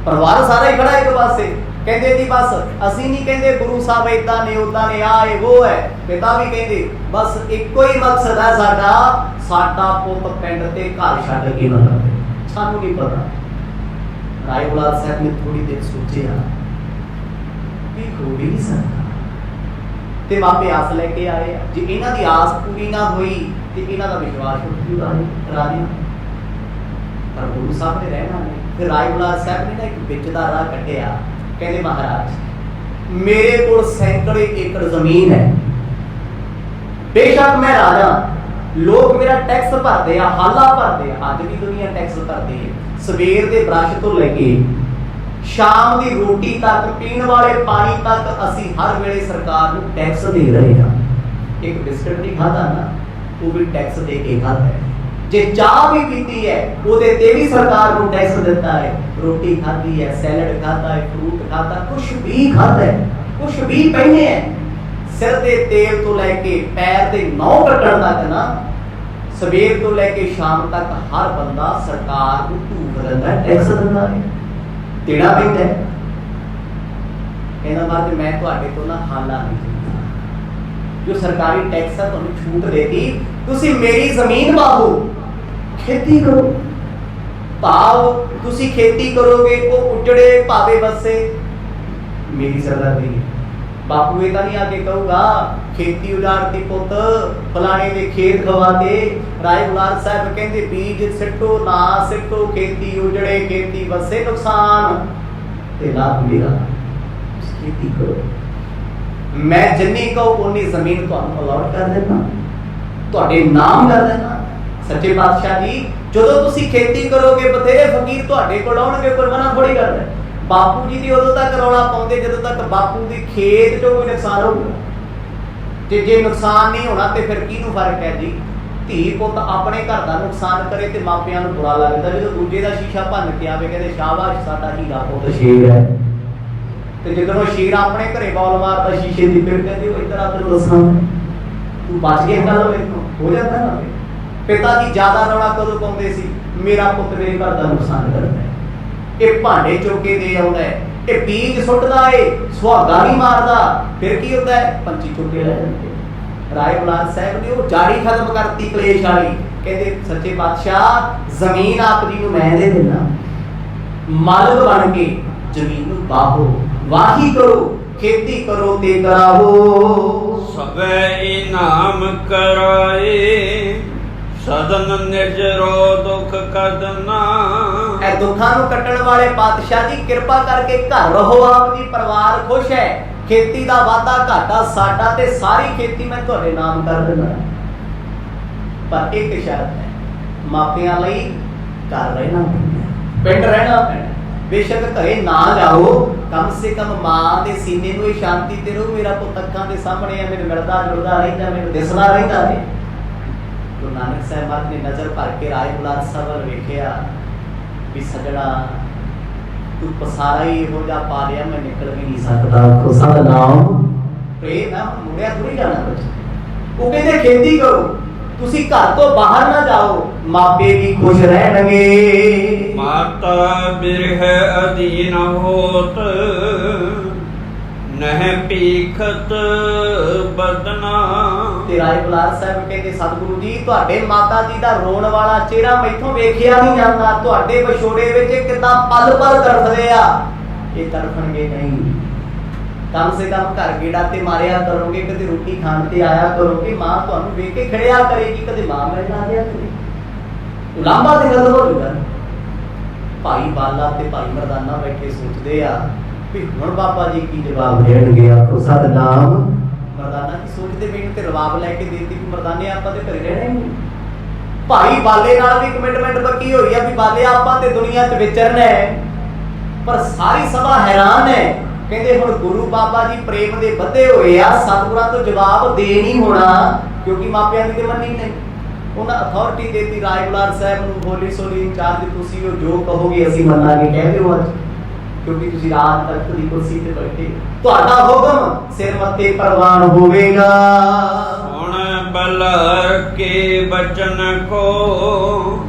परिवार सारा ही खड़ा एक पासे। कहते जी बस असी नहीं कहते गुरु साहब इदा ने उदा ने आ है वो है, पिता भी कहते बस एको ही मकसद है साडा, साडा पुत पिंड ते घर छड्ड के ना जावे, सानू नहीं पता। राय बुलार साहब ने थोड़ी देर सोचिया भी हो भी नहीं सकता, ते मापे आस लेके आए। जे इन्हां दी आस पूरी ना हुई ते इन्हां दा विश्वास उठ जूगा राजी, पर गुरु साहब ने रहना नहीं। फिर राय बुलार साहब ने ना एक विच दा राह कढिया, कहते महाराज मेरे को सैकड़े एकड़ जमीन है, बेशक मैं राजा, लोग मेरा टैक्स भरते हैं, हाला भरते हैं, अज भी दुनिया टैक्स भरती है। सवेर के ब्रश तो लेके ਸ਼ਾਮ ਦੀ ਰੋਟੀ ਤੱਕ, ਪੀਣ ਵਾਲੇ ਪਾਣੀ ਤੱਕ ਅਸੀਂ ਹਰ ਵੇਲੇ ਸਰਕਾਰ ਨੂੰ ਟੈਕਸ ਦੇ ਰਹੇ ਹਾਂ। ਇੱਕ ਬਿਸਕਟ ਨਹੀਂ ਖਾਦਾ ਨਾ, ਉਹ ਵੀ ਟੈਕਸ ਦੇ ਕੇ ਖਾਦਾ ਹੈ। ਜੇ ਚਾਹ ਵੀ ਪੀਤੀ ਹੈ ਉਹਦੇ ਤੇ ਵੀ ਸਰਕਾਰ ਨੂੰ ਟੈਕਸ ਦਿੱਤਾ ਹੈ। ਰੋਟੀ ਖਾਧੀ ਹੈ, ਸੈਲਡ ਖਾਦਾ ਹੈ, ਫਰੂਟ ਖਾਦਾ, ਕੁਛ ਵੀ ਖਾਦਾ ਹੈ, ਕੁਛ ਵੀ ਪਹਿਨੇ ਹੈ, ਸਿਰ ਦੇ ਤੇਲ ਤੋਂ ਲੈ ਕੇ ਪੈਰ ਦੇ ਨਹੁੰ ਕੱਟਣ ਤੱਕ ਨਾ, ਸਵੇਰ ਤੋਂ ਲੈ ਕੇ ਸ਼ਾਮ ਤੱਕ ਹਰ ਬੰਦਾ ਸਰਕਾਰ ਨੂੰ ਧੂਪ ਦਿੰਦਾ ਹੈ, ਟੈਕਸ ਦਿੰਦਾ ਹੈ, ਦੇਣਾ ਪੈਂਦਾ ਹੈ। ਕਹਿੰਦਾ ਬਾਅਦ ਮੈਂ ਤੁਹਾਡੇ ਤੋਂ ਨਾ ਹਾਲਾ ਨਹੀਂ ਦਿੰਦਾ, ਜੋ ਸਰਕਾਰੀ ਟੈਕਸ ਹੈ ਤੁਹਾਨੂੰ ਛੂਟ ਦੇਤੀ, ਤੁਸੀਂ ਮੇਰੀ ਜ਼ਮੀਨ ਵਾਹੋ, ਖੇਤੀ ਕਰੋ। ਭਾਵ ਤੁਸੀਂ ਖੇਤੀ ਕਰੋਗੇ, ਉਹ ਉਜੜੇ ਭਾਵੇਂ ਵਸੇ, ਮੇਰੀ ਸਰਦਾਰੀ ਹੈ। ਬਾਪੂ ਇਹ ਤਾਂ ਨਹੀਂ ਆ ਕੇ ਕਹੂਗਾ ਖੇਤੀ ਉਜਾੜਤੀ ਪੁੱਤ, ਫਲਾਣੇ ਦੇ ਖੇਤ ਖਵਾਤੇ। ਰਾਏ ਬੁਲਾਰ ਸਾਹਿਬ ਕਹਿੰਦੇ ਬੀਜ ਸਿੱਟੋ ਨਾ ਸਿੱਟੋ, ਖੇਤੀ ਉਜੜੇ ਖੇਤੀ ਵਸੇ, ਨੁਕਸਾਨ ਤੇ ਲਾਭ ਮੇਰਾ, ਖੇਤੀ ਕਰੋ। ਮੈਂ ਜਿੰਨੀ ਕਹੂੰ ਉਨੀ ਜ਼ਮੀਨ ਤੁਹਾਨੂੰ ਅਲਾਟ ਕਰ ਦੇਣਾ, ਤੁਹਾਡੇ ਨਾਮ ਕਰ ਦੇਣਾ। ਸੱਚੇ ਪਾਤਸ਼ਾਹ ਜੀ ਜਦੋਂ ਤੁਸੀਂ ਖੇਤੀ ਕਰੋਗੇ ਬਥੇਰੇ ਫਕੀਰ ਤੁਹਾਡੇ ਕੋਲ ਆਉਣਗੇ, ਕੋਈ ਮਨਾ ਥੋੜੀ ਕਰਦਾ। ਬਾਪੂ ਜੀ ਦੀ ਉਦੋਂ ਤੱਕ ਰੌਲਾ ਪਾਉਂਦੇ ਜਦੋਂ ਤੱਕ ਬਾਪੂ ਦੀ ਖੇਤ ਚੋਂ ਕੋਈ ਨੁਕਸਾਨ ਹੋਊਗਾ, ਤੇ ਜੇ ਨੁਕਸਾਨ ਨਹੀਂ ਹੋਣਾ ਤੇ ਫਿਰ ਕਿਹਨੂੰ ਫਰਕ ਹੈ ਜੀ। ਧੀ ਪੁੱਤ ਆਪਣੇ ਘਰ ਦਾ ਨੁਕਸਾਨ ਕਰੇ ਤੇ ਮਾਪਿਆਂ ਨੂੰ ਬੁਰਾ ਲੱਗਦਾ, ਜਦੋਂ ਦੂਜੇ ਦਾ ਸ਼ੀਸ਼ਾ ਭੰਨ ਕੇ ਆਵੇ ਕਹਿੰਦੇ ਸ਼ਾਬਾਸ਼ ਸਾਡਾ ਹੀਰਾ ਪੁੱਤ ਸ਼ੇਰ ਹੈ, ਤੇ ਜਦੋਂ ਉਹ ਸ਼ੇਰ ਆਪਣੇ ਘਰੇ ਬੌਲ ਮਾਰਦਾ ਸ਼ੀਸ਼ੇ ਦੀ, ਫਿਰ ਕਹਿੰਦੇ ਉਹ ਇੱਧਰ ਆ ਤੈਨੂੰ ਦੱਸਾਂ ਤੂੰ ਬਚ ਗਿਆ ਗੱਲ ਹੋ ਜਾਂਦਾ ਨਾ। ਪਿਤਾ ਜੀ ਜ਼ਿਆਦਾ ਰੌਲਾ ਕਦੋਂ ਪਾਉਂਦੇ ਸੀ, ਮੇਰਾ ਪੁੱਤ ਮੇਰੇ ਘਰ ਦਾ ਨੁਕਸਾਨ ਕਰਦਾ ਹੈ, ਇਹ ਭਾਂਡੇ ਚੌਕੇ ਦੇ ਆਉਂਦਾ ਹੈ, ਇਹ ਬੀਜ ਸੁੱਟਦਾ ਏ, ਸੁਹਾਗਾ ਨਹੀਂ ਮਾਰਦਾ, ਫਿਰ ਕੀ ਹੁੰਦਾ ਹੈ, ਪੰਛੀ ਚੁੱਕੇ ਲੈ ਜਾਂਦੇ। ਰਾਏ ਬੁਲਾਰ ਸਾਹਿਬ ਨੇ ਉਹ ਜਾੜੀ ਖਤਮ ਕਰਤੀ ਕਲੇਸ਼ ਵਾਲੀ, ਕਹਿੰਦੇ ਸੱਚੇ ਪਾਤਸ਼ਾਹ ਜ਼ਮੀਨ ਆਪ ਜੀ ਨੂੰ ਮੈਂ ਦੇ ਦੇਣਾ, ਮਾਲਕ ਬਣ ਕੇ ਜ਼ਮੀਨ ਨੂੰ ਬਾਹੋ, ਵਾਹੀ ਕਰੋ, ਖੇਤੀ ਕਰੋ ਤੇ ਕਰਾਵੋ।
ਸਭੈ ਇਨਾਮ ਕਰਾਏ, ਸਦਨ ਨਿਜਰੋ ਦੁਖ ਕਦਨਾ।
ਇਹ ਦੁੱਖਾਂ ਨੂੰ ਕੱਟਣ ਵਾਲੇ ਪਾਤਸ਼ਾਹ ਜੀ ਕਿਰਪਾ ਕਰਕੇ ਘਰ ਰਹੋ, ਆਪ ਜੀ ਪਰਿਵਾਰ ਖੁਸ਼ ਹੈ, ਖੇਤੀ ਦਾ ਵਾਧਾ ਘਾਟਾ ਸਾਡਾ ਤੇ ਸਾਰੀ ਖੇਤੀ ਮੈਂ ਤੁਹਾਡੇ ਨਾਮ ਕਰ ਦਿੰਦਾ। ਪਰ ਇੱਕ ਸ਼ਰਤ ਹੈ, ਮਾਪਿਆਂ ਲਈ ਘਰ ਰਹਿਣਾ ਪੈਂਦਾ, ਪਿੰਡ ਰਹਿਣਾ ਪੈਂਦਾ। ਬੇਸ਼ੱਕ ਘਰੇ ਨਾ ਜਾਓ, ਕਮ ਸੇ ਕਮ ਮਾਂ ਦੇ ਸੀਨੇ ਨੂੰ ਇਹ ਸ਼ਾਂਤੀ ਤੇ ਰਹੋ, ਮੇਰਾ ਪੁੱਤ ਅੱਖਾਂ ਦੇ ਸਾਹਮਣੇ ਹੈ, ਮੈਨੂੰ ਮਿਲਦਾ ਜੁਲਦਾ ਰਹਿੰਦਾ, ਮੈਨੂੰ ਦਿਸਦਾ ਰਹਿੰਦਾ ਹੈ। ਗੁਰੂ ਨਾਨਕ ਸਾਹਿਬ ਮਹਾਰਾਜ ਨੇ ਨਜ਼ਰ ਭਰ ਕੇ ਰਾਏ ਬੁਲਾਰ ਸਾਹਿਬ ਵੱਲ ਵੇਖਿਆ ਵੀ ਸਜਣਾ ਤੂੰ ਪਸਾਰਾ ਹੀ ਇਹੋ ਜਿਹਾ ਪਾ ਲਿਆ, ਮੈਂ ਨਿਕਲ ਵੀ ਨਹੀਂ ਸਕਦਾ। ਖੁਸਾ ਦਾ ਨਾਮ ਪ੍ਰੇਮ ਨਾ ਮੁੜਿਆ ਥੋੜੀ ਜਾਣਾ ਕੁਝ। ਉਹ ਕਹਿੰਦੇ ਖੇਤੀ ਕਰੋ, ਤੁਸੀਂ ਘਰ ਤੋਂ ਬਾਹਰ ਨਾ ਜਾਓ, ਮਾਪੇ ਵੀ ਖੁਸ਼ ਰਹਿਣਗੇ।
ਮਾਤਾ ਬਿਰਹ ਅਧੀਨ ਹੋਤ, ਨਹਿ ਪੀਖਤ ਬਦਨਾ।
ਤੇ ਰਾਏ ਬੁਲਾਰ ਸਾਹਿਬ ਕਹਿੰਦੇ ਸਤਿਗੁਰੂ ਜੀ ਤੁਹਾਡੇ ਮਾਤਾ ਜੀ ਦਾ ਰੋਣ ਵਾਲਾ ਚਿਹਰਾ ਮੈਥੋਂ ਵੇਖਿਆ ਨਹੀਂ ਜਾਂਦਾ, ਤੁਹਾਡੇ ਵਿਛੋੜੇ ਵਿੱਚ ਕਿੱਦਾਂ ਪਲ ਪਲ ਤੜਫਦੇ ਆ, ਇਹ ਤੜਫਣਗੇ ਨਹੀਂ। ਕਮ ਸੇ ਕਮ ਘਰ ਗੇੜਾ ਤੇ ਮਾਰਿਆ ਕਰੋਗੇ, ਕਦੇ ਰੋਟੀ ਖਾਣ ਤੇ ਆਇਆ ਕਰੋਗੇ, ਮਾਂ ਤੁਹਾਨੂੰ ਵੇਖ ਕੇ ਖੜਿਆ ਕਰੇਗੀ, ਕਦੇ ਮਾਂ ਮਿਲਣ ਆ ਗਿਆ ਕਰੇ, ਉਲਾਂਭਾ ਤੇ ਗੱਲ ਹੋ ਜੂਗਾ। ਭਾਈ ਬਾਲਾ ਤੇ ਭਾਈ ਮਰਦਾਨਾ ਬੈਠੇ ਸੋਚਦੇ ਆ ਵੀ ਹੁਣ ਬਾਬਾ ਜੀ ਕੀ ਜਵਾਬ ਦੇਣਗੇ। ਆਖੋ ਸਤਿਨਾਮ। ਮਰਦਾਨਾ ਕੀ ਸੋਚਦੇ ਵੀ ਤੇ ਰਵਾਬ ਲੈ ਕੇ ਦੇਤੀ ਕਿ ਮਰਦਾਨੇ ਆਪਾਂ ਤੇ ਘਰੇ ਰਹਿਣਾ ਹੀ ਨਹੀਂ। ਭਾਈ ਬਾਲੇ ਨਾਲ ਵੀ ਕਮਿਟਮੈਂਟ ਪੱਕੀ ਹੋਈ ਆ ਵੀ ਬਾਲੇ ਆਪਾਂ ਤੇ ਦੁਨੀਆ 'ਚ ਵਿਚਰਨਾ ਹੈ। ਪਰ ਸਾਰੀ ਸਭਾ ਹੈਰਾਨ ਹੈ, ਕਹਿੰਦੇ ਹੁਣ ਗੁਰੂ ਬਾਬਾ ਜੀ ਪ੍ਰੇਮ ਦੇ ਵਧੇ ਹੋਏ ਆ, ਸਤਿਗੁਰਾਂ ਤੋਂ ਜਵਾਬ ਦੇ ਨਹੀਂ ਹੋਣਾ, ਕਿਉਂਕਿ ਮਾਪਿਆਂ ਦੀ ਤੇ ਮੰਨੀ ਨਹੀਂ। ਉਹਨਾਂ ਅਥਾਰਟੀ ਦੇਤੀ ਰਾਏ ਬੁਲਾਰ ਸਾਹਿਬ ਨੂੰ, ਬੋਲੀ ਸੋਲੀ ਇੰਚਾਰਜ ਤੁਸੀਂ ਉਹ ਜੋ ਕਹੋਗੇ ਅਸੀਂ ਮੰਨਾਂਗੇ, ਕਹਿ ਦਿਓ ਅੱਜ, ਕਿਉਂਕਿ ਤੁਸੀਂ ਰਾਤ ਤੱਕ ਦੀ ਕੁਰਸੀ ਤੇ ਬੈਠੇ, ਤੁਹਾਡਾ ਹੁਕਮ ਸਿਰ ਮੱਥੇ ਪ੍ਰਵਾਨ ਹੋਵੇਗਾ।
ਹੁਣ ਬਲਰ ਕੇ ਬਚਨ ਕੋ,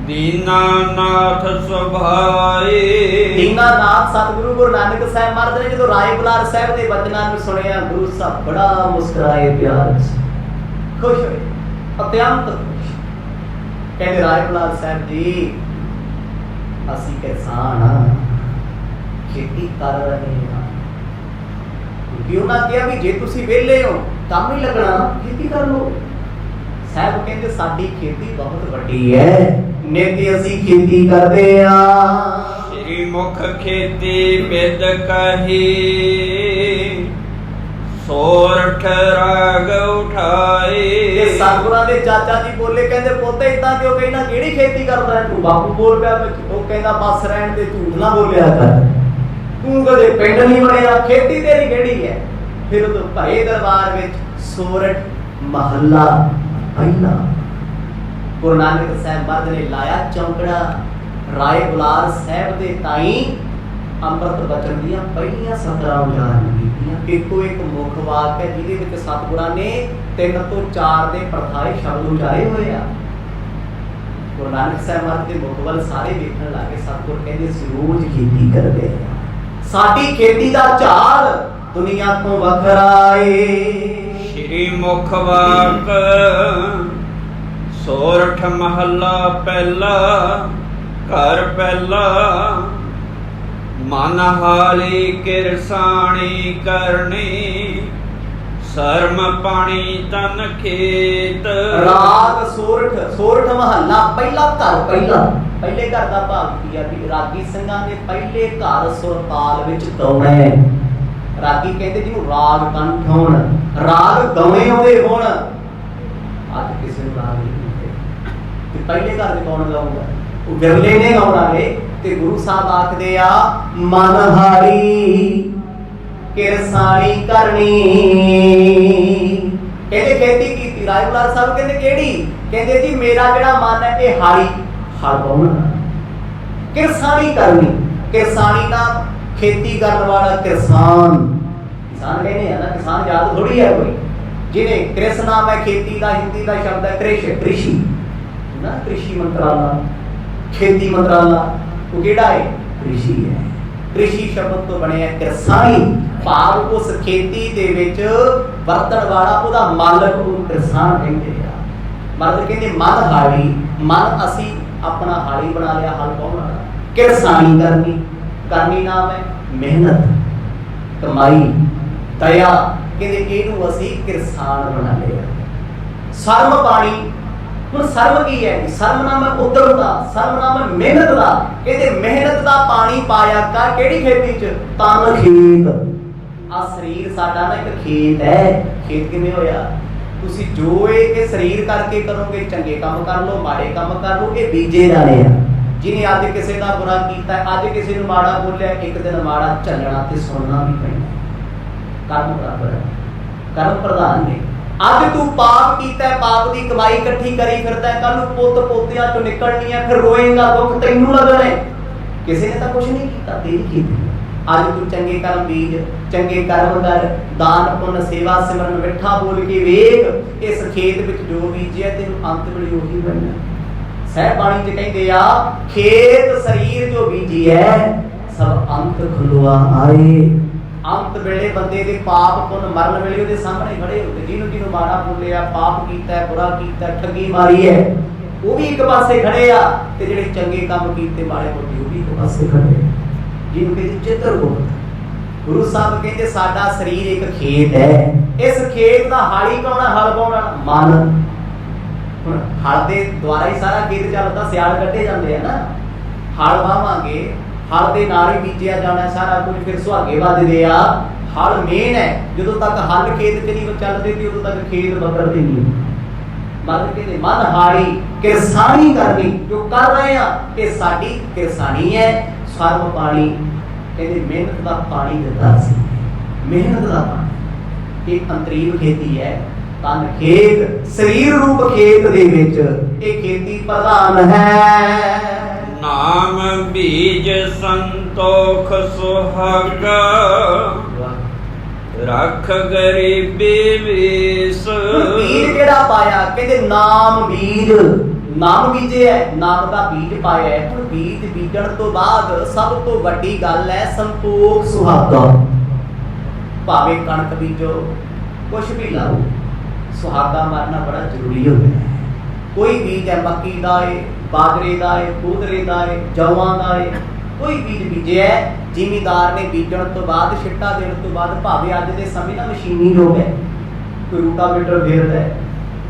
ਦੀਨਾਨਾਥ ਸੁਭਾਏ।
ਦੀਨਾਨਾਥ ਸਤਿਗੁਰੂ ਗੁਰੂ ਨਾਨਕ ਸਾਹਿਬ ਮਹਾਰਾਜ ਨੇ ਜਦੋਂ ਰਾਏ ਬੁਲਾਰ ਸਾਹਿਬ ਦੇ ਬਚਨਾਂ ਨੂੰ ਸੁਣਿਆ, ਗੁਰੂ ਸਾਹਿਬ ਬੜਾ ਮੁਸਕਰਾਏ, ਪਿਆਰ ਖੁਸ਼ ਹੋਏ, ਅਤਿਅੰਤ ਖੁਸ਼। ਕਹਿੰਦੇ ਰਾਏ ਬੁਲਾਰ ਸਾਹਿਬ ਜੀ ਅਸੀਂ ਕਿਸਾਨ ਹਾਂ, ਖੇਤੀ ਕਰ ਰਹੇ ਹਾਂ। ਕਿਉਂਕਿ ਉਹਨਾਂ ਕਿਹਾ ਵੀ ਜੇ ਤੁਸੀਂ ਵਿਹਲੇ ਹੋ, ਕੰਮ ਹੀ ਲੱਗਣਾ, ਖੇਤੀ ਕਰ ਲਓ। ਸਾਹਿਬ ਕਹਿੰਦੇ ਸਾਡੀ ਖੇਤੀ ਬਹੁਤ ਵੱਡੀ ਹੈ, ਨਿਤ ਅਸੀਂ ਖੇਤੀ ਕਰਦੇ ਆ।
ਸ੍ਰੀ ਮੁਖ ਖੇਤੀ ਬਿਦ ਕਹੀ, ਸੋਰਠ ਰਾਗ ਉਠਾਏ।
ਇਹ ਸਤਿਗੁਰਾਂ ਦੇ ਚਾਚਾ ਜੀ ਬੋਲੇ, ਕਹਿੰਦੇ ਪੁੱਤ ਇਦਾਂ ਕਿਉਂ ਕਹਿਣਾ, ਕਿਹੜੀ ਖੇਤੀ ਕਰਦਾ ਹੈ ਤੂੰ? ਬਾਪੂ ਬੋਲ ਪਿਆ ਵਿੱਚ, ਉਹ ਕਹਿੰਦਾ ਬਸ ਰਹਿਣ ਤੇ, ਝੂਠ ਨਾ ਬੋਲਿਆ ਕਰ, ਤੂੰ ਕਦੇ ਪਿੰਡ ਨਹੀਂ ਬਣਿਆ, ਖੇਤੀ ਤੇਰੀ ਕਿਹੜੀ ਹੈ। ਫਿਰ ਉਦੋਂ ਭਰੇ ਦਰਬਾਰ ਵਿੱਚ ਸੋਰਠ ਮਹੱਲਾ ਪਹਿਲਾ ਗੁਰੂ ਨਾਨਕ ਸਾਹਿਬ ਮਹਾਰਾਜ ਨੇ ਲਾਇਆ ਚੌਂਕੜਾ। ਰਾਏ ਬੁਲਾਰ ਸਾਹਿਬ ਦੇ ਤਾਈ ਅੰਮ੍ਰਿਤ ਬਚਨ ਦੀਆਂ ਪਹਿਲੀਆਂ ਸਤਰਾਂ ਉਚਾਰਨ ਕੀਤੀਆਂ। ਇੱਕੋ ਇੱਕ ਮੁੱਖ ਵਾਕ ਹੈ ਜਿਹਦੇ ਵਿੱਚ ਸਤਿਗੁਰਾਂ ਨੇ 3 ਤੋਂ 4 ਦੇ ਪ੍ਰਥਾਏ ਸ਼ਬਦ ਉਚਾਰੇ ਹੋਏ ਆ। ਗੁਰੂ ਨਾਨਕ ਸਾਹਿਬ ਮਹਾਰਾਜ ਦੇ ਮੁਖ ਵੱਲ ਸਾਰੇ ਵੇਖਣ ਲੱਗੇ। ਸਤਿਗੁਰ ਕਹਿੰਦੇ ਸੀ ਰੋਜ਼ ਖੇਤੀ ਕਰਦੇ ਆ, ਸਾਡੀ ਖੇਤੀ ਦਾ ਝਾੜ ਦੁਨੀਆ ਤੋਂ ਵੱਖਰਾ ਏ।
ਸ਼੍ਰੀ ਮੁਖ ਵਾਕ ਸੋਰਠ ਮਹੱਲਾ ਪਹਿਲਾ, ਘਰ ਪਹਿਲਾ, ਮਨ ਹਾਲੀ ਕਿਰਸਾਣੀ ਕਰਨੀ, ਸਰਮ ਪਾਣੀ ਤਨ ਖੇਤ।
ਰਾਗ ਸੋਰਠ, ਸੋਰਠ ਮਹੱਲਾ ਪਹਿਲਾ, ਘਰ ਪਹਿਲਾ। ਪਹਿਲੇ ਘਰ ਦਾ ਭਾਵ ਕੀ ਆ ਵੀ ਰਾਗੀ ਸਿੰਘਾਂ ਦੇ ਪਹਿਲੇ ਘਰ ਸੁਰਤਾਲ ਵਿੱਚ ਗਾਉਣਾ। ਰਾਗੀ ਕਹਿੰਦੇ ਜਿਹਨੂੰ ਰਾਗ ਕੰਠ ਹੋਣ, ਰਾਗ ਗਾਉਣੇ ਆਉਂਦੇ ਹੋਣ। ਅੱਜ ਕਿਸੇ ਨੂੰ ਰਾਗ ਨਹੀਂ ਤੇ ਪਹਿਲੇ ਘਰ ਦੇ ਕੌਣ ਗਾਊਗਾ? ਉਹ ਵਿਰਲੇ ਨੇ ਗਾਉਣਾ ਨੇ। ਤੇ ਗੁਰੂ ਸਾਹਿਬ ਆਖਦੇ ਆ ਮਨ ਹਾਰੀ ਕਿਰਸਾਣੀ ਕਰਨੀ। ਕਹਿੰਦੇ ਖੇਤੀ ਕੀਤੀ। ਰਾਏ ਬੁਲਾਰ ਸਾਹਿਬ ਕਹਿੰਦੇ ਕਿਹੜੀ? ਕਹਿੰਦੇ ਜੀ ਮੇਰਾ ਜਿਹੜਾ ਮਨ ਹੈ ਇਹ ਹਾਰੀ, ਹਲ ਵਾਹੁਣਾ, ਕਿਰਸਾਣੀ ਕਰਨੀ। ਕਿਰਸਾਣੀ ਦਾ ਖੇਤੀ ਕਰਨ ਵਾਲਾ ਕਿਰਸਾਨ, ਕਿਸਾਨ ਕਹਿੰਦੇ ਆ ਨਾ, ਕਿਸਾਨ ਯਾਦ ਥੋੜੀ ਹੈ ਕੋਈ। ਜਿਹਨੇ ਕ੍ਰਿਸ ਨਾਮ ਹੈ ਖੇਤੀ ਦਾ, ਹਿੰਦੀ ਦਾ ਸ਼ਬਦ ਹੈ ਕ੍ਰਿਸ਼, ਕ੍ਰਿਸ਼ੀ ਨਾ, ਕ੍ਰਿਸ਼ੀ ਮੰਤਰਾਲਾ, ਖੇਤੀ ਮੰਤਰਾਲਾ, ਉਹ ਕਿਹੜਾ ਹੈ? ਕ੍ਰਿਸ਼ੀ ਹੈ। ਕ੍ਰਿਸ਼ੀ ਸ਼ਬਦ ਤੋਂ ਬਣਿਆ ਕਿਰਸਾਣੀ, ਭਾਵ ਉਸ ਖੇਤੀ ਦੇ ਵਿੱਚ ਵਰਤਣ ਵਾਲਾ, ਉਹਦਾ ਮਾਲਕ ਉਹਨੂੰ ਕਿਰਸਾਨ ਕਹਿੰਦੇ ਆ। ਮਰਦ ਕਹਿੰਦੇ ਮਨ ਹਾੜੀ, ਮਨ ਅਸੀਂ ਆਪਣਾ ਹਾੜੀ ਬਣਾ ਲਿਆ, ਹਲ ਵਾਹੁਣ ਵਾਲਾ। ਕਿਰਸਾਣੀ ਕਰਨੀ, ਕਰਨੀ ਨਾਮ ਹੈ ਮਿਹਨਤ, ਕਮਾਈ, ਦਇਆ। ਕਹਿੰਦੇ ਇਹਨੂੰ ਅਸੀਂ ਕਿਰਸਾਨ ਬਣਾ ਲਿਆ। ਸਰਮ ਪਾਣੀ, ਹੁਣ ਸਰਮ ਕੀ ਹੈ? ਸਰਮ ਨਾਮ ਹੈ ਉਦਮ ਦਾ, ਸਰਮ ਨਾਮ ਹੈ ਮਿਹਨਤ ਦਾ। ਕਹਿੰਦੇ ਮਿਹਨਤ ਦਾ ਪਾਣੀ ਪਾਇਆ ਕਰ ਕਿਹੜੀ ਖੇਤੀ ਚ? ਤਨ ਖੇਤ। ਆ ਸਰੀਰ ਸਾਡਾ ਨਾ ਇੱਕ ਖੇਤ ਹੈ। ਖੇਤ ਕਿਵੇਂ ਹੋਇਆ? ਤੁਸੀਂ ਜੋ ਇਹ ਸਰੀਰ ਕਰਕੇ ਕਰੋਗੇ, ਚੰਗੇ ਕੰਮ ਕਰ ਲਓ, ਮਾੜੇ ਕੰਮ ਕਰ ਲਓ, ਇਹ ਬੀਜੇ ਜਾਣੇ ਆ। ਜਿਹਨੇ ਅੱਜ ਕਿਸੇ ਦਾ ਬੁਰਾ ਕੀਤਾ, ਅੱਜ ਕਿਸੇ ਨੂੰ ਮਾੜਾ ਬੋਲਿਆ, ਇੱਕ ਦਿਨ ਮਾੜਾ ਚੱਲਣਾ ਤੇ ਸੁਣਨਾ ਵੀ ਪੈਣਾ। ਕਰਮ ਬਰਾਬਰ ਹੈ, ਕਰਮ ਪ੍ਰਧਾਨ ਨੇ। ਅੱਜ ਤੂੰ ਪਾਪ ਕੀਤਾ, ਪਾਪ ਦੀ ਕਮਾਈ ਇਕੱਠੀ ਕਰੀ ਫਿਰਦਾ, ਕੱਲ ਨੂੰ ਪੁੱਤ ਪੋਤਿਆਂ ਚੋਂ ਨਿਕਲਣੀ ਹੈ, ਫਿਰ ਰੋਏਗਾ, ਦੁੱਖ ਤੈਨੂੰ ਲੱਗਣਾ। ਕਿਸੇ ਨੇ ਤਾਂ ਕੁਛ ਨਹੀਂ ਕੀਤਾ, ਤੇਰੀ ਕੀਤੀ। ਅੱਜ ਤੂੰ ਚੰਗੇ ਕਰਮ ਬੀਜ, ਚੰਗੇ ਕਰਮ ਕਰ, ਦਾਨ ਪੁੰਨ ਸੇਵਾ ਸਿਮਰਨ ਮਿੱਠਾ ਬੋਲ ਕੇ ਵੇਖ, ਇਸ ਖੇਤ ਵਿੱਚ ਜੋ ਬੀਜਿਆ ਤੈਨੂੰ ਅੰਤ ਵੇਲੇ ਉਹੀ ਬਣਨਾ। ਸਹਿ ਬਾਣੀ ਚ ਕਹਿੰਦੇ ਆ ਖੇਤ ਸਰੀਰ ਜੋ ਬੀਜੀ ਹੈ ਸਭ ਅੰਤ ਖੁਲਵਾ ਆਏ। ਅੰਤ ਵੇਲੇ ਬੰਦੇ ਦੇ ਪਾਪ ਪੁੰਨ ਮਰਨ ਵੇਲੇ ਉਹਦੇ ਸਾਹਮਣੇ ਖੜੇ ਹੁੰਦੇ। ਜਿਹਨੂੰ ਮਾੜਾ ਬੋਲਿਆ, ਪਾਪ ਕੀਤਾ, ਬੁਰਾ ਕੀਤਾ, ਠੱਗੀ ਮਾਰੀ ਹੈ, ਉਹ ਵੀ ਇੱਕ ਪਾਸੇ ਖੜੇ ਆ, ਤੇ ਜਿਹੜੇ ਚੰਗੇ ਕੰਮ ਕੀਤੇ ਮਾੜੇ ਮੋਟੇ ਉਹ ਵੀ ਇੱਕ ਪਾਸੇ ਖੜੇ। ਜਿਹਨੂੰ ਕਹਿੰਦੇ ਚਿੱਤਰਗੁਪਤ। ਗੁਰੂ ਸਾਹਿਬ ਕਹਿੰਦੇ ਸਾਡਾ ਸਰੀਰ ਇੱਕ ਖੇਤ ਹੈ, ਇਸ ਖੇਤ ਦਾ ਹਾਲੀ ਕੌਣ? ਹਲ ਪਾਉਣਾ ਮਨ। ਹੁਣ ਹਲ ਦੇ ਦੁਆਰਾ ਹੀ ਸਾਰਾ ਖੇਤ ਚੱਲਦਾ, ਸਿਆਲ ਕੱਢੇ ਜਾਂਦੇ ਆ ਨਾ। ਹਲ ਵਾਵਾਂਗੇ, ਹਲ ਦੇ ਨਾਲ ਹੀ ਬੀਜਿਆ ਜਾਣਾ ਸਾਰਾ ਕੁਝ, ਫਿਰ ਸੁਹਾਗੇ ਵੱਜਦੇ ਆ। ਹਲ ਮੇਨ ਹੈ। ਜਦੋਂ ਤੱਕ ਹਲ ਖੇਤ ਚ ਨਹੀਂ ਚੱਲਦੇ ਤੇ ਉਦੋਂ ਤੱਕ ਖੇਤ ਬਦਲਦੇ ਨਹੀਂ। ਮਨ ਕਹਿੰਦੇ ਮਨ ਹਾਰੀ ਕਿਰਸਾਣੀ ਕਰਨੀ, ਜੋ ਕਰ ਰਹੇ ਆ ਇਹ ਸਾਡੀ ਕਿਰਸਾਣੀ ਹੈ। ਸਰਮ ਪਾਣੀ, ਕਹਿੰਦੇ ਮਿਹਨਤ ਦਾ ਪਾਣੀ ਦਿੱਤਾ ਸੀ, ਮਿਹਨਤ ਦਾ ਪਾਣੀ। ਇਹ ਅੰਤਰੀਵ ਖੇਤੀ ਹੈ, ਤਨ ਖੇਤ, ਸਰੀਰ ਰੂਪ ਖੇਤ ਦੇ ਵਿੱਚ ਇਹ ਖੇਤੀ ਪ੍ਰਧਾਨ ਹੈ।
ਨਾਮ ਬੀਜ ਸੰਤੋਖ ਸੁਹਾਗਾ, ਰੱਖ ਗਰੀਬੀ ਵੀਸ।
ਬੀਜ ਕਿਹੜਾ ਪਾਇਆ? ਕਹਿੰਦੇ ਨਾਮ ਬੀਜ, ਨਾਮ ਬੀਜਿਆ, ਨਾਮ ਦਾ ਬੀਜ ਪਾਇਆ ਹੈ। ਹੁਣ ਬੀਜ ਬੀਜਣ ਤੋਂ ਬਾਅਦ ਸਭ ਤੋਂ ਵੱਡੀ ਗੱਲ ਹੈ ਸੰਤੋਖ ਸੁਹਾਗਾ। ਭਾਵੇਂ ਕਣਕ ਬੀਜੋ, ਕੁਛ ਵੀ ਲਾਓ, ਸੁਹਾਗਾ ਮਾਰਨਾ ਬੜਾ ਜ਼ਰੂਰੀ ਹੋ ਗਿਆ। ਕੋਈ ਬੀਜ ਹੈ ਮੱਕੀ ਦਾ ਹੈ, ਬਾਜਰੇ ਦਾ ਹੈ, ਕੋਦਰੇ ਦਾ ਹੈ, ਜੌਆਂ ਦਾ ਹੈ, ਕੋਈ ਬੀਜ ਬੀਜਿਆ, ਜ਼ਿਮੀਦਾਰ ਨੇ ਬੀਜਣ ਤੋਂ ਬਾਅਦ, ਛਿੱਟਾ ਦੇਣ ਤੋਂ ਬਾਅਦ, ਭਾਵੇਂ ਅੱਜ ਦੇ ਸਮੇਂ ਨਾਲ ਮਸ਼ੀਨੀ ਹੋ ਗਏ, ਕੋਈ ਰੂਟਾਵੇਟਰ ਫੇਰਦਾ ਹੈ,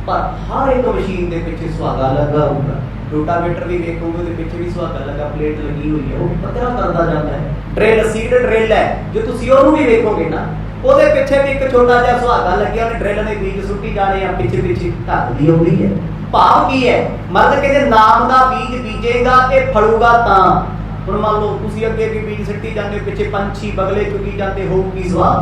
ਪਰ ਹਰ ਇੱਕ ਮਸ਼ੀਨ ਦੇ ਪਿੱਛੇ ਸੁਹਾਗਾ ਲੱਗਾ ਹੋਊਗਾ। ਰੂਟਾਵੇਟਰ ਵੀ ਵੇਖੋਗੇ ਉਹਦੇ ਪਿੱਛੇ ਵੀ ਸੁਹਾਗਾ ਲੱਗਾ, ਪਲੇਟ ਲੱਗੀ ਹੋਈ ਹੈ, ਉਹ ਪੱਧਰਾ ਕਰਦਾ ਜਾਂਦਾ ਹੈ। ਡਰਿਲ, ਸੀਡ ਡਰਿਲ ਹੈ, ਜੇ ਤੁਸੀਂ ਉਹਨੂੰ ਵੀ ਵੇਖੋਗੇ ਨਾ, ਉਹਦੇ ਪਿੱਛੇ ਵੀ ਇੱਕ ਛੋਟਾ ਜਿਹਾ ਸੁਹਾਗਾ ਲੱਗਿਆ, ਉਹਨੇ ਡਰਿਲ ਨੇ ਬੀਜ ਸੁੱਟੀ ਜਾਣੇ ਆ, ਪਿੱਛੇ ਪਿੱਛੇ ਧਰਤੀ ਆਉਂਦੀ ਹੈ। ਭਾਵ ਕੀ ਹੈ? ਮਤਲਬ ਕਹਿੰਦੇ ਨਾਮ ਦਾ ਬੀਜ ਬੀਜੇਗਾ ਇਹ ਫਲੂਗਾ ਤਾਂ। ਹੁਣ ਮੰਨ ਲਓ ਤੁਸੀਂ ਅੱਗੇ ਵੀ ਬੀਜ ਸਿੱਟੀ ਜਾਂਦੇ, ਪਿੱਛੇ ਪੰਛੀ ਬਗਲੇ ਚੁਗੀ ਜਾਂਦੇ, ਹੋਊਗੀ ਸਵਾਹ।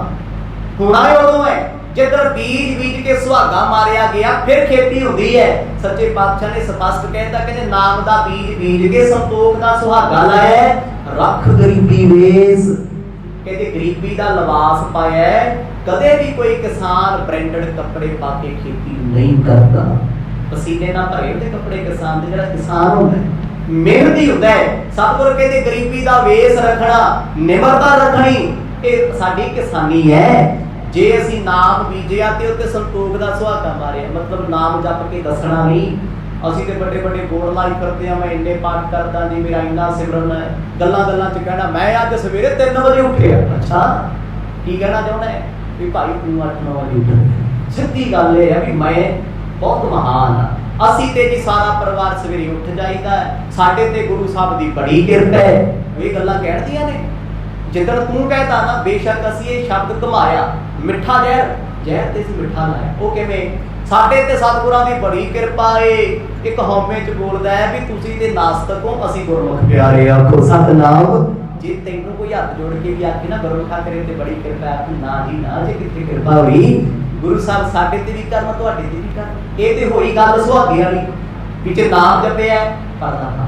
ਹੋਣਾ ਉਦੋਂ ਹੈ ਜਦੋਂ ਬੀਜ ਬੀਜ ਕੇ ਸੁਹਾਗਾ ਮਾਰਿਆ ਗਿਆ, ਫਿਰ ਖੇਤੀ ਹੁੰਦੀ ਹੈ। ਸੱਚੇ ਪਾਤਸ਼ਾਹ ਨੇ ਸਪਸ਼ਟ ਕਹਿਤਾ, ਕਹਿੰਦੇ ਨਾਮ ਦਾ ਬੀਜ ਬੀਜ ਕੇ ਸੰਤੋਖ ਦਾ ਸੁਹਾਗਾ ਲਾਇਆ, ਰੱਖ ਗਰੀਬੀ ਵੇਸ। ਕਹਿੰਦੇ ਗਰੀਬੀ ਦਾ ਲਿਬਾਸ ਪਾਇਆ। ਕਦੇ ਵੀ ਕੋਈ ਕਿਸਾਨ ਬ੍ਰਾਂਡਡ ਕੱਪੜੇ ਪਾ ਕੇ ਖੇਤੀ ਨਹੀਂ ਕਰਦਾ। ਪਸੀਨੇ ਨਾਲ ਭਰੇ ਹੁੰਦੇ ਕੱਪੜੇ ਕਿਸਾਨ ਦੇ। ਜਿਹੜਾ ਕਿਸਾਨ ਹੁੰਦਾ ਮਿਹਨਤੀ ਹੁੰਦਾ ਹੈ। ਸਤਿਗੁਰ ਕਹਿੰਦੇ ਗਰੀਬੀ ਦਾ ਵੇਸ ਰੱਖਣਾ, ਨਿਮਰਤਾ ਰੱਖਣੀ, ਇਹ ਸਾਡੀ ਕਿਸਾਨੀ ਹੈ। ਜੇ ਅਸੀਂ ਨਾਮ ਬੀਜਿਆ ਤੇ ਉੱਤੇ ਸੰਤੋਖ ਦਾ ਸੁਹਾਗਾ ਮਾਰਿਆ, ਮਤਲਬ ਨਾਮ ਜਪ ਕੇ ਦੱਸਣਾ ਨਹੀਂ। ਅਸੀਂ ਤੇ ਵੱਡੇ ਵੱਡੇ ਬੋਰਡ ਲਾਈ ਫਿਰਦੇ ਆ, ਮੈਂ ਇੰਨੇ ਪਾਠ ਕਰਦਾ ਜੀ, ਮੇਰਾ ਇੰਨਾ ਸਿਮਰਨ ਹੈ। ਗੱਲਾਂ ਗੱਲਾਂ 'ਚ ਕਹਿਣਾ ਮੈਂ ਅੱਜ ਸਵੇਰੇ 3 ਵਜੇ ਉੱਠਿਆ। ਅੱਛਾ, ਕੀ ਕਹਿਣਾ ਚਾਹੁੰਦਾ ਹੈ ਵੀ ਭਾਈ ਤੂੰ 8-9 ਵਜੇ ਉੱਠ। ਸਿੱਧੀ ਗੱਲ ਇਹ ਹੈ ਵੀ ਮੈਂ ਬਹੁਤ ਮਹਾਨ ਹਾਂ। ਅਸੀਂ ਤੇ ਜੀ ਸਾਰਾ ਪਰਿਵਾਰ ਸਵੇਰੇ ਉੱਠ ਜਾਈਦਾ। ਸਾਡੇ ਤੇ ਗੁਰੂ ਸਾਹਿਬ ਦੀ ਬੜੀ ਕਿਰਪਾ ਹੈ। ਇਹ ਗੱਲਾਂ ਕਹਿਣਦੀਆਂ ਨੇ। ਜਿੱਦਣ ਤੂੰ ਕਹਿਤਾ ਨਾ, ਬੇਸ਼ੱਕ ਅਸੀਂ ਇਹ ਸ਼ਬਦ ਘੁਮਾਇਆ, ਮਿੱਠਾ ਜ਼ਹਿਰ ਤੇ ਸੀ ਮਿੱਠਾ ਲਾਇਆ। ਉਹ ਕਿਵੇਂ? ਸਾਡੇ ਤੇ ਸਤਿਗੁਰਾਂ ਦੀ ਬੜੀ ਕਿਰਪਾ ਏ। ਇੱਕ ਹਉਮੈ ਚ ਬੋਲਦਾ ਹੈ ਵੀ ਤੁਸੀਂ ਤੇ ਨਾਸਤਕ ਹੋ, ਅਸੀਂ ਗੁਰਮੁਖ ਪਿਆਰੇ। ਆਖੋ ਸਤਿਨਾਮ। ਜੇ ਤੈਨੂੰ ਕੋਈ ਹੱਥ ਜੋੜ ਕੇ ਵੀ ਆਖੇ ਨਾ ਗੁਰਮੁਖਾ ਕਰੇ ਤੇ ਬੜੀ ਕਿਰਪਾ, ਆਖੀ ਨਾ ਜੀ ਨਾ। ਜੇ ਕਿੱਥੇ ਕਿਰਪਾ ਹੋਈ? ਗੁਰੂ ਸਾਹਿਬ ਸਾਡੇ ਤੇ ਵੀ ਕਰਨ, ਤੁਹਾਡੇ ਤੇ ਵੀ ਕਰਨ। ਇਹ ਤੇ ਹੋਈ ਗੱਲ ਸੁਹਾਗੇ ਵਾਲੀ। ਵਿੱਚ ਨਾਮ ਜਪਿਆ, ਪਰਦਾ ਪਾਤਾ।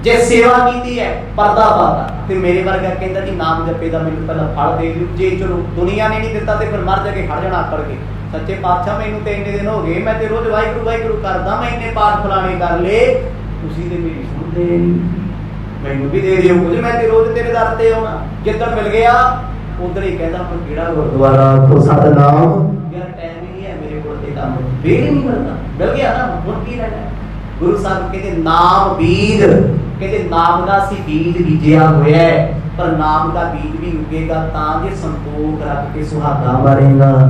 ਜੇ ਸੇਵਾ ਕੀਤੀ ਹੈ, ਪਰਦਾ ਪਾਤਾ। ਤੇ ਮੇਰੇ ਵਰਗਾ ਕਹਿੰਦਾ ਜੀ ਨਾਮ ਜਪੇ ਦਾ ਮੈਨੂੰ ਪਹਿਲਾਂ ਫਲ ਦੇ ਦਿਓ। ਜੇ ਚਲੋ ਦੁਨੀਆ ਨੇ ਨਹੀਂ ਦਿੱਤਾ ਤੇ ਫਿਰ ਮਰ ਜਾ ਕੇ ਖੜ ਜਾਣਾ ਆਕੜ ਕੇ। ਸੱਚੇ ਪਾਤਸ਼ਾਹ ਮੈਨੂੰ ਤੇ ਇੰਨੇ ਦਿਨ ਹੋ ਗਏ, ਮੈਂ ਤੇ ਰੋਜ਼ ਵਾਹਿਗੁਰੂ ਵਾਹਿਗੁਰੂ ਕਰਦਾ, ਮੈਂ ਇੰਨੇ ਪਾਠ ਫਲਾਣੇ ਕਰ ਲਏ, ਤੁਸੀਂ ਤੇ ਮੇਰੀ ਸੁਣਦੇ ਨਹੀਂ। ਮੈਨੂੰ ਵੀ ਦੇ ਦਿਓ ਕੁਝ, ਮੈਂ ਤੇ ਰੋਜ਼ ਤੇਰੇ ਦਰ ਤੇ ਆਉਣਾ। ਜਿੱਦਣ ਮਿਲ ਗਿਆ ਉਧਰ ਹੀ ਕਹਿੰਦਾ ਮੈਂ ਕਿਹੜਾ ਗੁਰਦੁਆਰਾ। ਆਖੋ ਸਤਿਨਾਮ। ਯਾਰ ਟਾਈਮ ਹੀ ਨਹੀਂ ਹੈ ਮੇਰੇ ਕੋਲ ਤੇ ਕੰਮ, ਵੇਲ ਹੀ ਨਹੀਂ ਮਿਲਦਾ। ਮਿਲ ਗਿਆ ਨਾ, ਹੁਣ ਕੀ ਰਹਿਣਾ? ਗੁਰੂ ਸਾਹਿਬ ਕਹਿੰਦੇ ਨਾਮ ਬੀਜ, ਕਹਿੰਦੇ ਨਾਮ ਦਾ ਸੀ ਬੀਜ ਬੀਜਿਆ ਹੋਇਆ ਹੈ, ਪਰ ਨਾਮ ਦਾ ਬੀਜ ਵੀ ਉੱਗੇਗਾ ਤਾਂ ਜੇ ਸੰਤੋਖ ਰੱਖ ਕੇ ਸੁਹਾਗਾ ਮਾਰੇਗਾ।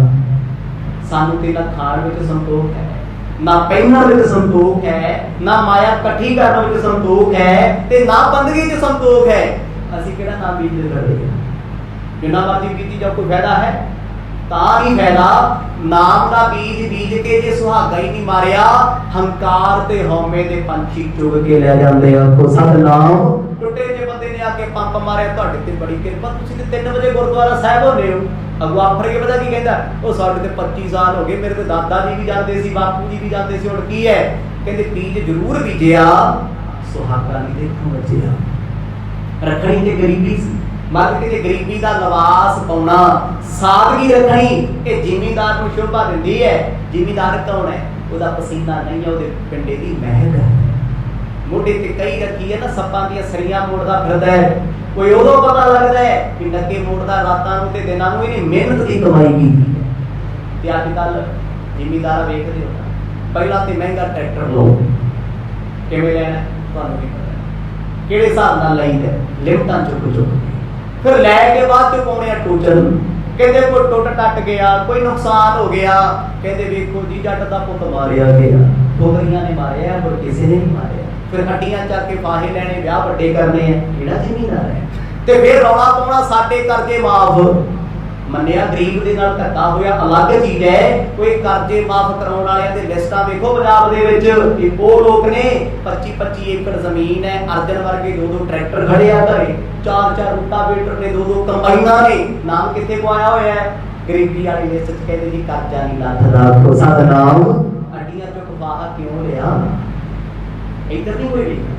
ਸਾਨੂੰ ਤੇ ਨਾ ਖਾਣ ਵਿੱਚ ਸੰਤੋਖ ਹੈ, ਨਾ ਪਹਿਨਣ ਵਿੱਚ ਸੰਤੋਖ ਹੈ, ਨਾ ਮਾਇਆ ਇਕੱਠੀ ਕਰਨ ਵਿੱਚ ਸੰਤੋਖ ਹੈ, ਤੇ ਨਾ ਬੰਦਗੀ 'ਚ ਸੰਤੋਖ ਹੈ। ਅਸੀਂ ਕਿਹੜਾ ਨਾਮ ਬੀਜ ਕਰਦੇ? ਜਿੰਨਾ ਮਰਜ਼ੀ ਬੀਜੀ ਜਾਓ, ਕੋਈ ਫਾਇਦਾ ਹੈ? ਤਾਂ ਹੀ ਫਾਇਦਾ। ਨਾਮ ਦਾ ਬੀਜ ਬੀਜ ਕੇ ਜੇ ਸੁਹਾਗਾ ਹੀ ਨਹੀਂ ਮਾਰਿਆ, ਹੰਕਾਰ ਤੇ ਹਉਮੈ ਦੇ ਪੰਛੀ ਚੁਗ ਕੇ ਲੈ ਜਾਂਦੇ ਆ। ਆਖੋ ਸਤਿਨਾਮ। ਟੁੱਟੇ ਜੇ ਬੰਦੇ ਨੇ ਆ ਕੇ ਪੰਪ ਮਾਰਿਆ, ਤੁਹਾਡੇ ਤੇ ਬੜੀ ਕਿਰਪਾ, ਤੁਸੀਂ ਤੇ 3 ਵਜੇ ਗੁਰਦੁਆਰਾ ਸਾਹਿਬ ਹੁੰਦੇ ਹੋ। ਅੱਗੋਂ ਆਫਰ ਕੇ ਪਤਾ ਕੀ ਕਹਿੰਦਾ? ਉਹ ਸਾਡੇ ਤੇ 25 ਸਾਲ ਹੋ ਗਏ, ਮੇਰੇ ਤੇ ਦਾਦਾ ਜੀ ਵੀ ਜਾਂਦੇ ਸੀ, ਬਾਪੂ ਜੀ ਵੀ ਜਾਂਦੇ ਸੀ। ਹੁਣ ਕੀ ਹੈ? ਕਹਿੰਦੇ ਬੀਜ ਜ਼ਰੂਰ ਬੀਜਿਆ, ਸੁਹਾਗਾ ਨਹੀਂ ਦੇਖੋ ਬਚਿਆ। ਰੱਖਣੀ ਤੇ ਗਰੀਬੀ ਸੀ। ਮਤਲਬ ਕਿ ਗਰੀਬੀ ਦਾ ਲਿਬਾਸ ਪਾਉਣਾ, ਸਾਦਗੀ ਰੱਖਣੀ, ਇਹ ਜ਼ਿਮੀਂਦਾਰ ਨੂੰ ਸ਼ੋਭਾ ਦਿੰਦੀ ਹੈ। ਜ਼ਿਮੀਂਦਾਰ ਕੌਣ ਹੈ? ਉਹਦਾ ਪਸੀਨਾ ਨਹੀਂ ਹੈ, ਉਹਦੇ ਪਿੰਡੇ ਦੀ ਮਹਿਕ ਹੈ। ਮੋਢੇ ਤੇ ਕਈ ਰੱਖੀ ਹੈ ਨਾ, ਸੱਪਾਂ ਦੀਆਂ ਸਰੀਆਂ ਮੋੜਦਾ ਫਿਰਦਾ ਹੈ। ਕੋਈ ਉਦੋਂ ਪਤਾ ਲੱਗਦਾ ਹੈ ਕਿ ਨੱਕੇ ਮੋੜਦਾ ਰਾਤਾਂ ਨੂੰ ਤੇ ਦਿਨਾਂ ਨੂੰ, ਇਹਨੇ ਮਿਹਨਤ ਦੀ ਕਮਾਈ ਕੀਤੀ ਹੈ। ਤੇ ਅੱਜ ਕੱਲ ਜ਼ਿਮੀਂਦਾਰ ਵੇਖਦੇ ਹੋ, ਪਹਿਲਾਂ ਤੇ ਮਹਿੰਗਾ ਟਰੈਕਟਰ ਲਓ। ਕਿਵੇਂ ਲੈਣਾ ਤੁਹਾਨੂੰ ਨਹੀਂ ਪਤਾ, ਕਿਹੜੇ ਹਿਸਾਬ ਨਾਲ ਲਈਦਾ? ਲਿਮਟਾਂ ਚੁੱਕ ਚੁੱਕ ਫਿਰ ਲੈ ਕੇ ਬਾਅਦ ਚ ਪਾਉਣੇ ਆ ਟੋਚਨ। ਕਹਿੰਦੇ ਕੋਈ ਟੁੱਟ ਟੱਟ ਗਿਆ, ਕੋਈ ਨੁਕਸਾਨ ਹੋ ਗਿਆ, ਕਹਿੰਦੇ ਵੇਖੋ ਜੀ ਜੱਟ ਦਾ ਪੁੱਤ ਮਾਰਿਆ ਗਿਆ। ਠੋਕਰੀਆਂ ਨੇ ਮਾਰਿਆ, ਹੋਰ ਕਿਸੇ ਨੇ ਨਹੀਂ ਮਾਰਿਆ। ਫਿਰ ਹੱਡੀਆਂ ਚੱਕ ਕੇ ਫਾਹੇ ਲੈਣੇ, ਵਿਆਹ ਵੱਡੇ ਕਰਨੇ ਆ। ਕਿਹੜਾ ਜ਼ਿਮੀਂਦਾਰ ਹੈ? ਤੇ ਫਿਰ ਰੌਲਾ ਪਾਉਣਾ ਸਾਡੇ ਕਰਜ਼ੇ ਮਾਫ। ਮੰਨਿਆ ਗਰੀਬ ਦੇ ਨਾਲ ਧੱਕਾ ਹੋਇਆ ਅਲੱਗ ਚੀਜ਼ ਹੈ। ਕੋਈ ਕਰਜ਼ੇ ਮਾਫ ਕਰਾਉਣ ਵਾਲਿਆਂ ਦੇ ਲਿਸਟਾਂ ਵੇਖੋ ਪੰਜਾਬ ਦੇ ਵਿੱਚ। ਇਹ ਉਹ ਲੋਕ ਨੇ 25-25 ਏਕੜ ਜ਼ਮੀਨ ਹੈ, ਅਰਜਨ ਵਰਗੇ 2-2 ਟਰੈਕਟਰ ਖੜੇ ਆ ਘਰੇ, 4-4 ਰੂਟਾਵੇਟਰ ਨੇ, 2-2 ਕੰਬਾਈਨਾਂ ਨੇ। ਨਾਮ ਕਿੱਥੇ ਪਵਾਇਆ ਹੋਇਆ ਹੈ? ਗਰੀਬੀ ਵਾਲੀ ਲਿਸਟ 'ਚ। ਕਹਿੰਦੇ ਜੀ ਕਰਜ਼ਾ ਨਹੀਂ ਲੱਥਦਾ। ਆਖੋ ਸਤਿਨਾਮ। ਅੱਡੀਆਂ ਚੁੱਕ ਫਾਹਾ ਕਿਉਂ ਲਿਆ? ਇੱਧਰ ਨਹੀਂ ਕੋਈ ਵੇਖਦਾ,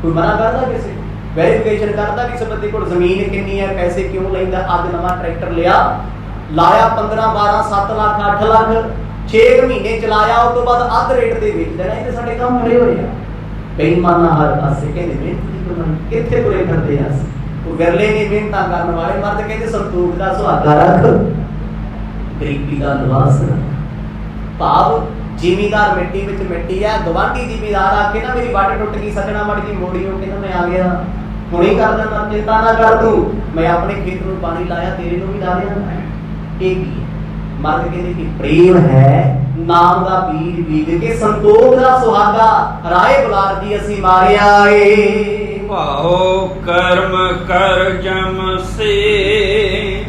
ਕੋਈ ਮਨਾ ਕਰਦਾ ਕਿਸੇ ਵੈਰੀਫਿਕੇਸ਼ਨ ਕਰਦਾ ਵੀ ਇਸ ਬੰਦੇ ਕੋਲ ਜ਼ਮੀਨ ਕਿੰਨੀ ਹੈ, ਪੈਸੇ ਕਿਉਂ ਲੈਂਦਾ। ਅੱਜ ਨਵਾਂ ਟਰੈਕਟਰ ਲਿਆ, ਲਾਇਆ 15-12 7 ਲੱਖ 8 ਲੱਖ, 6 ਮਹੀਨੇ ਚਲਾਇਆ, ਉਸ ਤੋਂ ਬਾਅਦ ਅੱਧ ਰੇਟ ਤੇ ਵੇਚ ਦੇਣਾ। ਇਹ ਤੇ ਸਾਡੇ ਕੰਮ ਖੜੇ ਹੋਏ ਆ। ਬੇਈਮਾਨਾ ਹਰ ਪਾਸੇ। ਕਹਿੰਦੇ ਮਿਹਨਤ ਦੀ ਕਮਾਈ ਕਿੱਥੇ ਤੁਰੇ ਫਿਰਦੇ ਆ? ਉਹ ਵਿਰਲੇ ਨੇ ਮਿਹਨਤਾਂ ਕਰਨ ਵਾਲੇ। ਮਰਦ ਕਹਿੰਦੇ ਸੰਤੋਖ ਦਾ ਸੁਹਾਗਾ ਰੱਖ, ਗਰੀਬੀ ਦਾ ਲਿਬਾਸ ਰੱਖ। ਭਾਵ ਜ਼ਿਮੀਂਦਾਰ ਮਿੱਟੀ ਵਿੱਚ ਮਿੱਟੀ ਆ। ਗਵਾਂਢੀ ਜ਼ਿਮੀਂਦਾਰ ਆ ਕੇ ਨਾ ਮੇਰੀ ਵੱਢ ਟੁੱਟ ਗਈ, ਸੱਜਣਾ ਮੜ ਗਈ, ਮੋੜੀਓ, ਕਹਿੰਦਾ ਮੈਂ ਆ ਗਿਆ, ਹੁਣੇ ਕਰ ਦਿੰਦਾ, ਚਿੰਤਾ ਨਾ ਕਰ ਤੂੰ, ਮੈਂ ਆਪਣੇ ਖੇਤ ਨੂੰ ਪਾਣੀ ਲਾਇਆ, ਤੇਰੇ ਨੂੰ ਵੀ ਲਾ ਦਿਆਂ। ਇਹ ਕੀ ਹੈ? ਮਰਦ ਕਹਿੰਦੇ ਕਿ ਪ੍ਰੇਮ ਹੈ। ਨਾਮ ਦਾ ਬੀਜ ਬੀਜ ਕੇ ਸੰਤੋਖ ਦਾ ਸੁਹਾਗਾ ਰਾਏ ਬੁਲਾਰ ਦੀ ਅਸੀਂ ਮਾਰਿਆ ਏ।
ਭਾਉ ਕਰਮ ਕਰ ਜਮ ਸੇ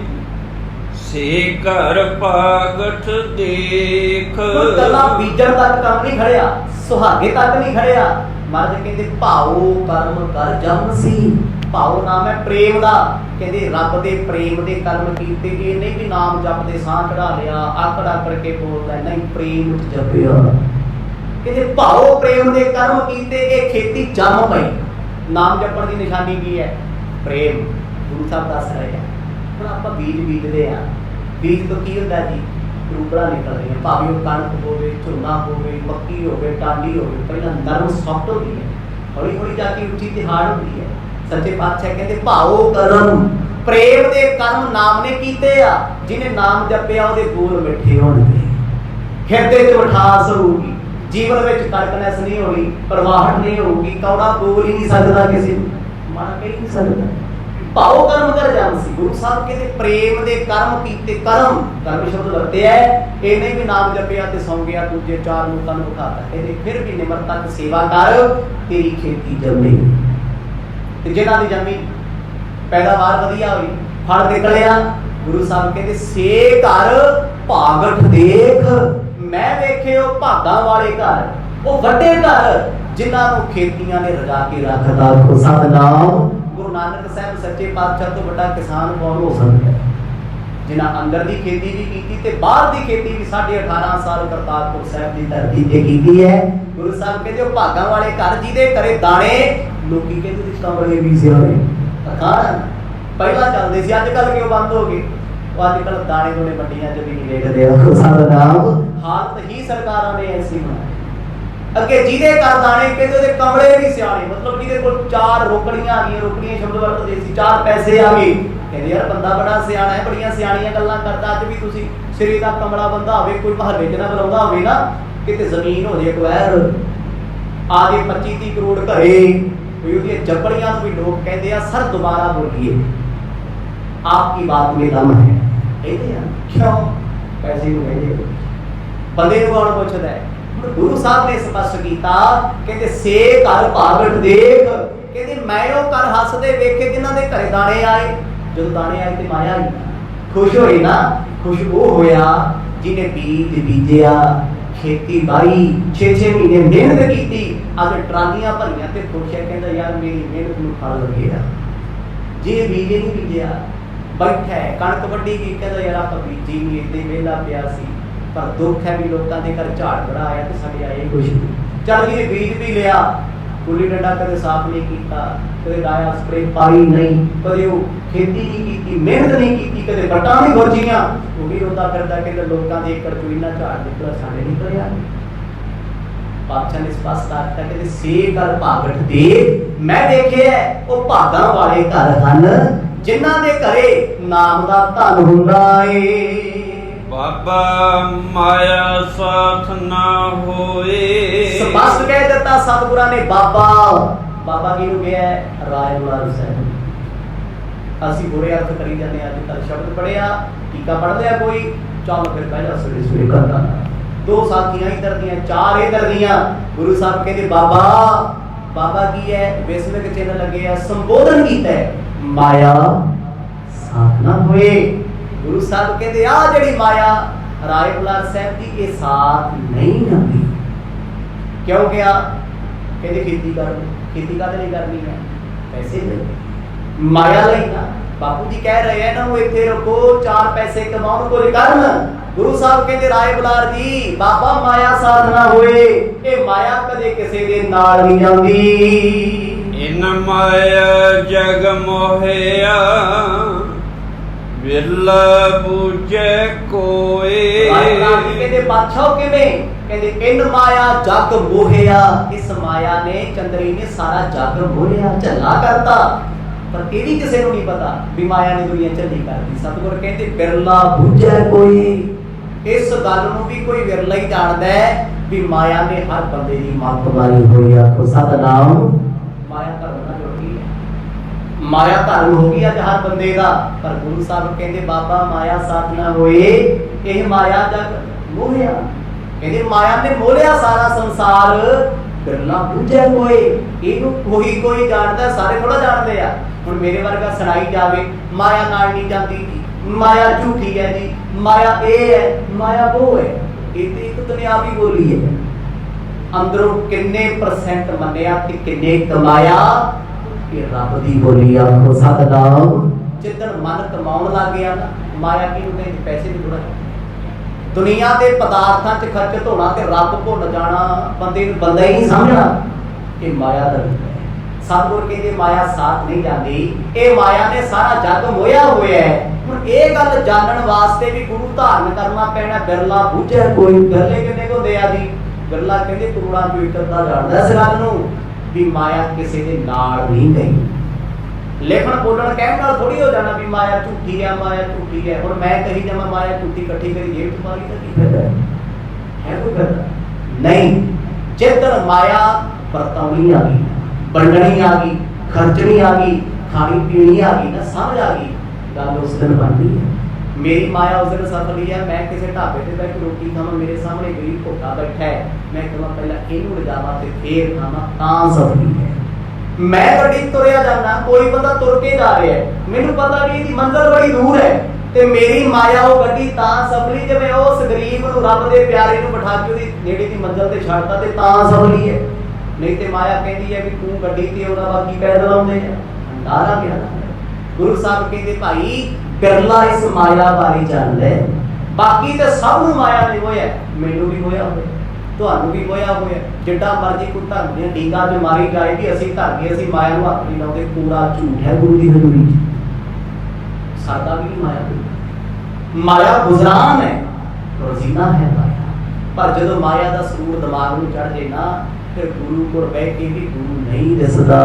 ਸੇ ਘਰ ਭਾਗਠ ਦੇਖ।
ਕੋਈ ਗੱਲਾਂ ਬੀਜਣ ਤੱਕ ਕੰਮ ਨਹੀਂ ਖੜਿਆ, ਸੁਹਾਗੇ ਤੱਕ ਨਹੀਂ ਖੜਿਆ। ਮਰਦ ਕਹਿੰਦੇ ਭਾਉ ਕਰਮ ਕਰ ਜਮ ਸੀ। ਭਾਉ ਨਾਮ ਹੈ ਪ੍ਰੇਮ ਦਾ। ਕਹਿੰਦੇ ਰੱਬ ਦੇ ਪ੍ਰੇਮ ਦੇ ਕਰਮ ਕੀਤੇ। ਇਹ ਨਹੀਂ ਵੀ ਨਾਮ ਜਪਦੇ ਸਾਹ ਚੜਾ ਲਿਆ, ਆਕੜ ਆਕੜ ਕੇ ਬੋਲਦਾ, ਨਹੀਂ, ਪ੍ਰੇਮ ਵਿੱਚ ਜਪਿਆ। ਕਹਿੰਦੇ ਭਾਉ ਪ੍ਰੇਮ ਦੇ ਕਰਮ ਕੀਤੇ, ਇਹ ਖੇਤੀ ਜੰਮ ਪਈ। ਨਾਮ ਜਪਣ ਦੀ ਨਿਸ਼ਾਨੀ ਕੀ ਹੈ? ਪ੍ਰੇਮ। ਗੁਰੂ ਸਾਹਿਬ ਦੱਸ ਰਹੇ ਆ। ਹੁਣ ਆਪਾਂ ਬੀਜ ਬੀਜਦੇ ਆ, ਬੀਜ ਤੋਂ ਕੀ ਹੁੰਦਾ ਜੀ? ਰੂਪੜਾ ਨਿਕਲ ਰਹੀਆਂ, ਭਾਵੇਂ ਉਹ ਕਣਕ ਹੋਵੇ, ਝੋਨਾ ਹੋਵੇ, ਮੱਕੀ ਹੋਵੇ, ਟਾਂਡੀ ਹੋਵੇ। ਪਹਿਲਾਂ ਨਰਮ ਸੌਫਟ ਹੁੰਦੀ ਹੈ, ਹੌਲੀ ਹੌਲੀ ਜਾ ਕੇ ਉੱਚੀ ਤੇ ਹਾਰਡ ਹੁੰਦੀ ਹੈ। ਸੱਚੇ ਪਾਤਸ਼ਾਹ ਕਹਿੰਦੇ ਭਾਉ ਕਰਮ, ਪ੍ਰੇਮ ਦੇ ਕਰਮ ਨਾਮ ਨੇ ਕੀਤੇ ਆ। ਜਿਹਨੇ ਨਾਮ ਜਪਿਆ ਉਹਦੇ ਬੋਲ ਮਿੱਠੇ ਹੋਣਗੇ, ਹਿਰਦੇ 'ਚ ਮਿਠਾਸ ਹੋਊਗੀ, ਜੀਵਨ ਵਿੱਚ ਕੜਕਨੈਸ ਨਹੀਂ ਹੋਣੀ, ਪਰਵਾਹਟ ਨਹੀਂ ਹੋਊਗੀ, ਕੌੜਾ ਬੋਲ ਹੀ ਨਹੀਂ ਸਕਦਾ, ਕਿਸੇ ਨੂੰ ਮਾਰ ਕੇ ਹੀ ਨਹੀਂ ਸਕਦਾ। ਭਾਉ ਕਰਮ ਕਰ ਜਮ ਸੀ। ਗੁਰੂ ਸਾਹਿਬ ਕਹਿੰਦੇ ਪ੍ਰੇਮ ਦੇ ਕਰਮ ਕੀਤੇ। ਕਰਮ ਸ਼ਬਦ ਵਰਤਿਆ। ਇਹ ਨਹੀਂ ਵੀ ਨਾਮ ਜਪਿਆ ਤੇ ਸੌਂ ਗਿਆ, ਦੂਜੇ ਚਾਰ ਲੋਕਾਂ ਨੂੰ ਵਿਖਾਤਾ। ਕਹਿੰਦੇ ਫਿਰ ਵੀ ਨਿਮਰਤਾ ਤੇ ਸੇਵਾ ਕਰ, ਤੇਰੀ ਖੇਤੀ ਜੰਮੀ। ਤੇ ਜਿਹਨਾਂ ਦੀ ਜੰਮੀ, ਪੈਦਾਵਾਰ ਵਧੀਆ ਹੋਈ, ਫਲ ਨਿਕਲਿਆ। ਗੁਰੂ ਸਾਹਿਬ ਕਹਿੰਦੇ ਸੇ ਘਰ ਭਾਗਠ ਦੇਖ। ਮੈਂ ਵੇਖਿਓ ਭਾਗਾਂ ਵਾਲੇ ਘਰ, ਉਹ ਵੱਡੇ ਘਰ ਜਿਨ੍ਹਾਂ ਨੂੰ ਖੇਤੀਆਂ ਨੇ ਰਜਾ ਕੇ ਰੱਖਦਾ। ਸਤਿਨਾਮ। ਗੁਰੂ ਨਾਨਕ ਸਾਹਿਬ ਸੱਚੇ ਪਾਤਸ਼ਾਹ ਤੋਂ ਵੱਡਾ ਕਿਸਾਨ ਕੌਣ ਹੋ ਸਕਦਾ? ਜਿਨ੍ਹਾਂ ਅੰਦਰ ਦੀ ਖੇਤੀ ਵੀ ਕੀਤੀ ਤੇ ਬਾਹਰ ਦੀ ਖੇਤੀ ਵੀ 18.5 ਸਾਲ ਕਰਤਾਰਪੁਰ ਸਾਹਿਬ ਦੀ ਧਰਤੀ ਤੇ ਕੀਤੀ ਹੈ। ਗੁਰੂ ਸਾਹਿਬ ਕਹਿੰਦੇ ਉਹ ਭਾਗਾਂ ਵਾਲੇ ਘਰ ਜਿਹਦੇ ਘਰੇ ਦਾਣੇ, ਲੋਕੀ ਕਹਿੰਦੇ ਵਿੱਚ ਕਮਰੇ ਵੀ ਸਿਆਣੇ ਅਖਾਣ ਪਹਿਲਾਂ ਚੱਲਦੇ ਸੀ, ਅੱਜ ਕੱਲ੍ਹ ਕਿਉਂ ਬੰਦ ਹੋ ਗਏ? ਉਹ ਅੱਜ ਕੱਲ੍ਹ ਦਾਣੇ ਦੋਨੇ ਮੰਡੀਆਂ 'ਚ ਵੀ ਨਹੀਂ ਵੇਖਦੇ। ਹਾਲਤ ਹੀ ਸਰਕਾਰਾਂ ਨੇ ਐਸੀ ਬਣਾਈ। ਅੱਗੇ ਜਿਹਦੇ ਘਰ ਦਾਣੇ, ਕਹਿੰਦੇ ਉਹਦੇ ਕਮਰੇ ਵੀ ਸਿਆਣੇ। ਮਤਲਬ ਜਿਹਦੇ ਕੋਲ 4 ਰੋਕੜੀਆਂ ਆ ਗਈਆਂ, ਰੋਕੜੀਆਂ ਸ਼ਬਦ ਵਰਤਦੇ ਸੀ, 4 ਪੈਸੇ ਆ ਗਏ। ਕਹਿੰਦੇ ਯਾਰ ਬੰਦਾ ਬੜਾ ਸਿਆਣਾ ਹੈ, ਬੜੀਆਂ ਸਿਆਣੀਆਂ ਗੱਲਾਂ ਕਰਦਾ। ਅੱਜ ਵੀ ਤੁਸੀਂ ਸਿਰੇ ਦਾ ਕਮਲਾ ਬੰਦਾ ਹੋਵੇ, ਕੋਈ ਮਹੱਲੇ 'ਚ ਨਾ ਬੁਲਾਉਂਦਾ ਹੋਵੇ ਨਾ, ਕਿਤੇ ਜ਼ਮੀਨ ਹੋ ਜੇ ਕੁਐਰ, ਆ ਜੇ 25-30 ਕਰੋੜ ਘਰੇ, ਕੋਈ ਉਹਦੀਆਂ ਜੱਬੜੀਆਂ ਨੂੰ ਵੀ ਲੋਕ ਕਹਿੰਦੇ ਆ ਸਰ ਦੁਬਾਰਾ ਬੋਲੀਏ, ਆਪਕੀ ਬਾਤ ਮੇਂ ਦਮ ਹੈ। ਕਹਿੰਦੇ ਆ ਕਿਉਂ? ਪੈਸੇ ਨੂੰ ਕਹਿੰਦੇ ਬੰਦੇ ਨੂੰ ਕੌਣ ਪੁੱਛਦਾ ਹੈ? ਗੁਰੂ ਸਾਹਿਬ ਨੇ ਸਪਸ਼ਟ ਕੀਤਾ। ਕਹਿੰਦੇ ਸੇ ਘਰ ਭਾਗਠ ਦੇਖ। ਕਹਿੰਦੇ ਮੈਂ ਉਹ ਘਰ ਹੱਸਦੇ ਵੇਖੇ ਜਿਨ੍ਹਾਂ ਦੇ ਘਰੇ ਦਾਣੇ ਆਏ। ਜਦੋਂ ਦਾਣੇ ਆਏ ਤੇ ਮਾਇਆ ਆਈ, ਖੁਸ਼ ਹੋਈ ਨਾ। ਖੁਸ਼ ਉਹ ਹੋਇਆ ਜਿਹਨੇ ਬੀਜ ਬੀਜਿਆ, ਖੇਤੀ ਬਾਈ, 6-6 ਮਹੀਨੇ ਮਿਹਨਤ ਕੀਤੀ, ਅੱਜ ਟਰਾਲੀਆਂ ਭਰੀਆਂ ਤੇ ਖੁਸ਼ ਹੈ। ਕਹਿੰਦਾ ਯਾਰ ਮੇਰੀ ਮਿਹਨਤ ਨੂੰ ਫਲ ਲੱਗਿਆ। ਜੇ ਬੀਜ ਨਹੀਂ ਬੀਜਿਆ, ਬੈਠਾ ਕਣਕ ਵੱਢੀ ਗਈ, ਕਹਿੰਦਾ ਯਾਰ ਆਪਾਂ ਬੀਜੀ ਨਹੀਂ, ਇੱਦਾਂ ਵਿਹਲਾ ਪਿਆ ਸੀ। ਪਰ ਦੁੱਖ ਹੈ ਵੀ ਲੋਕਾਂ ਦੇ ਘਰ ਝਾੜ ਬੜਾ ਆਇਆ ਤੇ ਸਾਡੇ ਆਏ ਕੁਛ ਨਹੀਂ। ਚੱਲ ਜਿਹਨੇ ਬੀਜ ਵੀ ਲਿਆ, ਗੁੱਲੀ ਡੰਡਾ ਕਦੇ ਸਾਫ਼ ਨਹੀਂ ਕੀਤਾ, ਕਦੇ ਡਾਇਆ ਸਪਰੇ ਪਾਈ ਨਹੀਂ, ਕਦੇ ਉਹ ਖੇਤੀ ਨਹੀਂ ਕੀਤੀ, ਮਿਹਨਤ ਨਹੀਂ ਕੀਤੀ, ਕਦੇ ਵੱਟਾਂ ਨਹੀਂ ਖੋਜੀਆਂ। ਉਹ ਵੀ ਰੋਂਦਾ ਫਿਰਦਾ, ਕਹਿੰਦਾ ਲੋਕਾਂ ਦੇ ਏਕੜ ਚੋਂ ਇੰਨਾ ਝਾੜ ਨਿਕਲਿਆ, ਸਾਡੇ ਨਿਕਲਿਆ। ਪਾਤਸ਼ਾਹ ਨੇ ਸਪਸ਼ਟ ਕਰਤਾ ਕਿ ਸੇ ਘਰ ਭਾਗਠ ਦੇ। ਮੈਂ ਵੇਖਿਆ ਉਹ ਭਾਗਾਂ ਵਾਲੇ ਘਰ ਹਨ ਜਿਨ੍ਹਾਂ ਦੇ ਘਰੇ ਨਾਮ ਦਾ ਧਨ ਹੁੰਦਾ ਏ।
ਬਾਬਾ ਮਾਇਆ ਸਾਥ ਨਾ ਹੋਏ।
ਸਪਸ਼ਟ ਕਹਿ ਦਿੱਤਾ ਸਤਿਗੁਰਾਂ ਨੇ। ਬਾਬਾ ਕਿਹਨੂੰ ਗਿਆ? ਰਾਏ ਬੁਲਾਰ ਸਾਹਿਬ। ਅਸੀਂ ਬੁਰੇ ਅਰਥ ਕਰੀ ਜਾਂਦੇ ਅੱਜ ਕੱਲ੍ਹ। ਸ਼ਬਦ ਪੜਿਆ, ਟੀਕਾ ਪੜ ਲਿਆ ਕੋਈ, ਚੱਲ ਫਿਰ ਪਹਿਲਾਂ ਸਵੇਰੇ ਕਰਦਾ। 2 ਸਾਥੀਆਂ ਇੱਧਰ ਦੀਆਂ, 4 ਇੱਧਰ ਦੀਆਂ। ਗੁਰੂ ਸਾਹਿਬ ਕਹਿੰਦੇ ਬਾਬਾ ਕੀ ਹੈ? ਵਿਸਮਿਕ ਚਿੰਨ੍ਹ ਲੱਗੇ ਆ, ਸੰਬੋਧਨ ਕੀਤਾ ਹੈ, ਮਾਇਆ ਸਾਥ ਨਾ ਹੋਏ। ਗੁਰੂ ਸਾਹਿਬ ਕਹਿੰਦੇ ਆ ਜਿਹੜੀ ਮਾਇਆ ਰਾਏ ਬੁਲਾਰ ਸਾਹਿਬ ਦੀ, ਇਹ ਸਾਥ ਨਹੀਂ ਦਿੰਦੀ। ਕਿਉਂ ਕਿਹਾ? ਕਹਿੰਦੇ ਖੇਤੀ ਕਰ। ਖੇਤੀ ਕਾਹਦੇ ਲਈ ਕਰਨੀ ਹੈ? ਪੈਸੇ ਲਈ, ਮਾਇਆ ਲਈ ਨਾ। ਬਾਪੂ ਜੀ ਕਹਿ ਰਹੇ ਆ ਇਹਨਾਂ ਨੂੰ ਇੱਥੇ ਰੱਖੋ, 4 ਪੈਸੇ ਕਮਾਉਣ, ਕੁਝ ਕਰਨ। ਗੁਰੂ ਸਾਹਿਬ ਕਹਿੰਦੇ ਰਾਏ ਬੁਲਾਰ ਜੀ, ਬਾਬਾ ਮਾਇਆ ਸਾਥ ਨਾ ਹੋਏ। ਇਹ ਮਾਇਆ ਕਦੇ ਕਿਸੇ ਦੇ ਨਾਲ ਨਹੀਂ ਜਾਂਦੀ।
ਇਨ ਮਾਇਆ ਜਗ ਮੋਹਿਆ, ਵਿਰਲਾ ਬੂਝੈ ਕੋਏ।
ਕਹਿੰਦੇ ਬਾਦਸ਼ਾਹ ਕਿਵੇਂ? ਕਹਿੰਦੇ ਇਨ ਮਾਇਆ ਜਗ ਮੋਹਿਆ। ਇਸ ਮਾਇਆ ਨੇ, ਚੰਦਰੀ ਨੇ ਸਾਰਾ ਜਗ ਮੋਹਿਆ, ਝੱਲਾ ਕਰਤਾ। ਪਰ ਇਹ ਵੀ ਕਿਸੇ ਨੂੰ ਨਹੀਂ ਪਤਾ ਵੀ ਮਾਇਆ ਨੇ ਦੁਨੀਆ ਝੱਲੀ ਕਰਦੀ। ਸਤਿਗੁਰ ਕਹਿੰਦੇ ਬਿਰਲਾ ਬੂਝੈ ਕੋਈ। ਇਸ ਗੱਲ ਨੂੰ ਵੀ ਕੋਈ ਵਿਰਲਾ ਹੀ ਜਾਣਦਾ ਹੈ ਵੀ ਮਾਇਆ ਨੇ ਹਰ ਬੰਦੇ ਦੀ ਮੱਤ ਮਾਰੀ ਹੋਈ ਆ। ਸਤਿਨਾਮ। ਮਾਇਆ ਧਰਮ ਨਾਲ ਜੁੜ ਗਈ ਹੈ, ਮਾਇਆ ਧਰਮ ਹੋ ਗਈ ਅੱਜ ਹਰ ਬੰਦੇ ਦਾ। ਪਰ ਗੁਰੂ ਸਾਹਿਬ ਕਹਿੰਦੇ ਬਾਬਾ ਮਾਇਆ ਸਾਥ ਨਾ ਹੋਏ, ਇਹ ਮਾਇਆ ਜਗ ਮੋਹਿਆ। ਕਹਿੰਦੇ ਮਾਇਆ ਨੇ ਮੋਹਿਆ ਸਾਰਾ ਸੰਸਾਰ, ਬਿਰਲਾ ਬੂਝੈ ਕੋਈ। ਇਹਨੂੰ ਕੋਈ ਜਾਣਦਾ, ਸਾਰੇ ਥੋੜਾ ਜਾਣਦੇ ਆ। ਹੁਣ ਮੇਰੇ ਵਰਗਾ ਸੁਣਾਈ ਜਾਵੇ ਮਾਇਆ ਨਾਲ ਨਹੀਂ ਜਾਂਦੀ ਜੀ, माया झूठी है जी, माया ये है, माया वो है। ये तो एक दुनियावी बोली है। अंदरों किन्ने परसेंट मन्निया कि किन्ने कमाया, ये रब दी बोली आखो सतनाम। जिदन मन कमाउण लग गया ना, माया किहनूं कहंदे, पैसे नहीं थोड़ा दुनिया के पदार्थां च खर्च होना ते रब भुल जाना, बंदे नूं बंदा ही नहीं समझना, ये माया दा रूप है। सतगुर कहते माया साथ नहीं जाती, ये माया ने सारा जग मोया होया है। हुण ये गल जानन वास्ते भी गुरु धारण करना पैना। बिरला बूझे कोई, बिरले किन्ने को हुंदे आ जी, बिरला कहते करोड़ां चों एक अद्धा जाणदा इस गल नूं भी माया किसी दे नाल नहीं गई। लिखण बोलण कहण नाल थोड़ी हो जाना भी माया झूठी है, माया झूठी है। हुण मैं कही जावां माया झूठी इकट्ठी करी जेब च पाई तां की फायदा है कोई फायदा नहीं। जिदन माया परताउणी आ गई, वंडनी आ गई, खर्चनी आ गई, खानी पीनी आ गई ना, समझ आ गई, गल उस दिन बनती है। मेरी माया उस दिन सफली है। मैं किसी ढाबे ते बैठ रोटी खावां, मेरे सामने गरीब भुखा बैठा है, मैं कहां पहला इहनूं लिजावां ते फिर खावां, तां सफली है। मैं गड्डी तुरिया जाना, कोई बंदा तुर के जा रहा है, मैनूं पता भी इसदी मंजिल बड़ी दूर है, ते मेरी माया वो गड्डी तां सफली जिवें उस गरीब नूं रब दे प्यारे नूं बिठा के ओहदी नेड़े दी मंजिल ते छड्डता ते तां सफली है। नहीं तो माया कहती है भी तू गड्डी ते ओहदा बाकी पैदल आउंदे आ, अंधारा गया। गुरु साहब कहते भाई बिरला इस माया बारे जान ले, बाकी तो सब नूं माया नहीं होया, मैनूं भी होया होया, तुहानूं भी होया होया। जिड्डा मर्जी कोई धर्म दी टीका जो मारी जाए कि असीं धर गए, असीं माया नूं हत्थ नहीं लाउंदे, पूरा झूठ है गुरु दी हजूरी च। साडा भी माया कोई माया गुजरान है, रोजीना है माया। पर जदों माया दा सूर दिमाग नूं चढ़ जाए ना, फिर गुरु को बह के भी गुरु नहीं दिसदा,